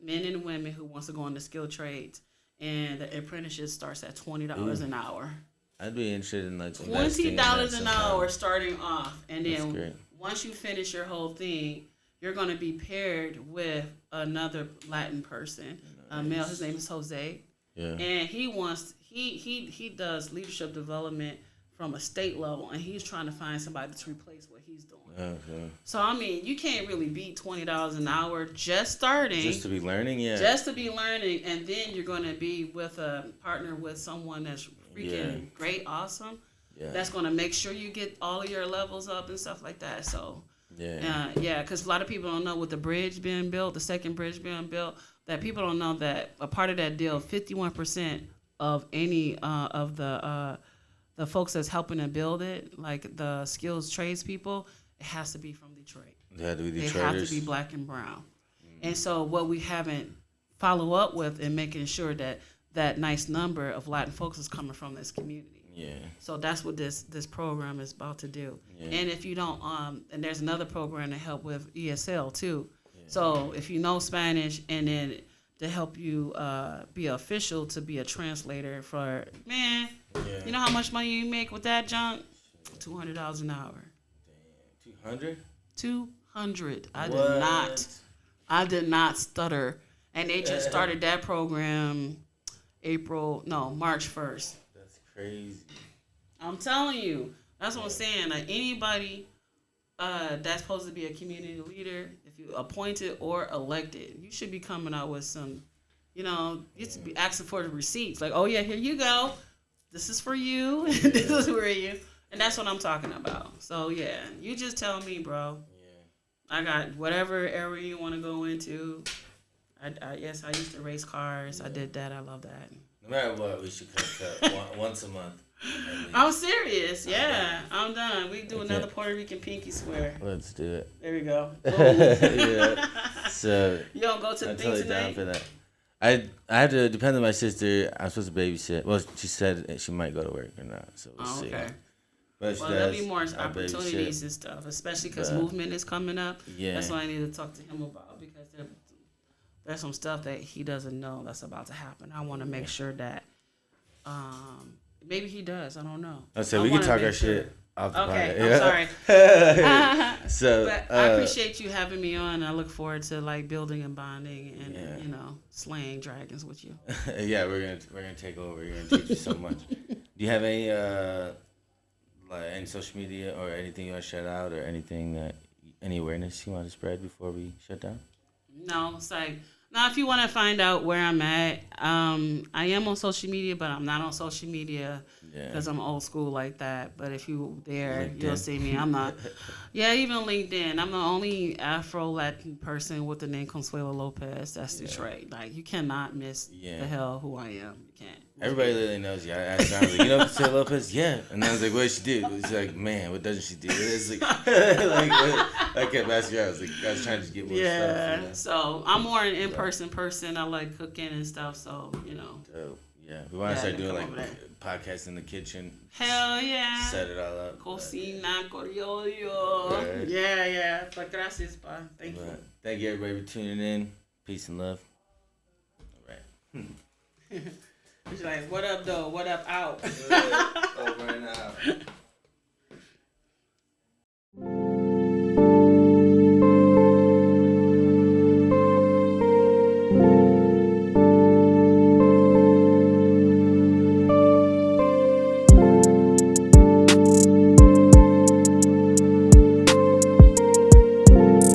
men and women who wants to go into skilled trades, and the apprenticeship starts at $20 an hour. I'd be interested in like $20 an hour starting off, and then once you finish your whole thing, you're going to be paired with another Latin person, a male. His name is Jose, and he does leadership development from a state level, and he's trying to find somebody to replace what he's doing. Okay. So I mean, you can't really beat $20 an hour just starting. Just to be learning, yeah. Just to be learning, and then you're going to be with a partner with someone that's freaking great, awesome. Yeah. That's going to make sure you get all of your levels up and stuff like that. So because a lot of people don't know with the bridge being built, the second bridge being built, that people don't know that a part of that deal, 51% of any of the folks that's helping to build it, like the skills trades people, it has to be from Detroit. They have to be Detroiters. They have to be black and brown. And so what we haven't follow up with and making sure that nice number of Latin folks is coming from this community. Yeah. So that's what this program is about to do. Yeah. And if you don't, and there's another program to help with ESL too. Yeah. So if you know Spanish, and then to help you be official to be a translator for, you know how much money you make with that junk? $200 an hour. Damn, 200? 200. I did not stutter. And they just started that program March 1st. That's crazy. I'm telling you. That's what I'm saying. Like anybody that's supposed to be a community leader, if you appointed or elected, you should be coming out with some, you should be asking for the receipts. Like, oh yeah, here you go. This is for you. This is for you. And that's what I'm talking about. So yeah, you just tell me, bro. Yeah. I got whatever area you want to go into. I used to race cars. Yeah. I did that. I love that. No matter what, we should cut once a month. I'm serious. Yeah, I'm done. We do another Puerto Rican pinky swear. Let's do it. There we go. Yeah. So you don't go to the thing tonight? Down for that. I have to depend on my sister. I'm supposed to babysit. Well, she said she might go to work or not, so we'll see. Okay. But there'll be more opportunities and stuff, especially because movement is coming up. Yeah. That's what I need to talk to him about, because there's some stuff that he doesn't know that's about to happen. I want to make sure that maybe he does. I don't know. I said we can talk our shit off the podcast. Okay, I'm sorry. But I appreciate you having me on. I look forward to like building and bonding and slaying dragons with you. Yeah, we're gonna take over. You're gonna teach me so much. Do you have any any social media or anything you want to shout out, or any awareness you want to spread before we shut down? No, it's like Now, if you want to find out where I'm at, I am on social media, but I'm not on social media because I'm old school like that. But if you there, you'll see me. I'm not. Yeah, even LinkedIn. I'm the only Afro-Latin person with the name Consuela Lopez. That's Detroit. Like, you cannot miss the hell who I am. You can't. Everybody literally knows you. I asked her, I was like, you know Consuela Lopez? Yeah. And I was like, what does she do? She's like, man, what doesn't she do? It's like, I kept asking her. I was trying to get more stuff. You know? So I'm more an in-person person. I like cooking and stuff. So, So, yeah. We want to start doing like podcasts in the kitchen. Hell yeah. Set it all up. Cocina, criollo. Right. Yeah. But gracias, pa. Thank you. Thank you, everybody, for tuning in. Peace and love. All right. She's like, what up, though? What up, out? Over and out.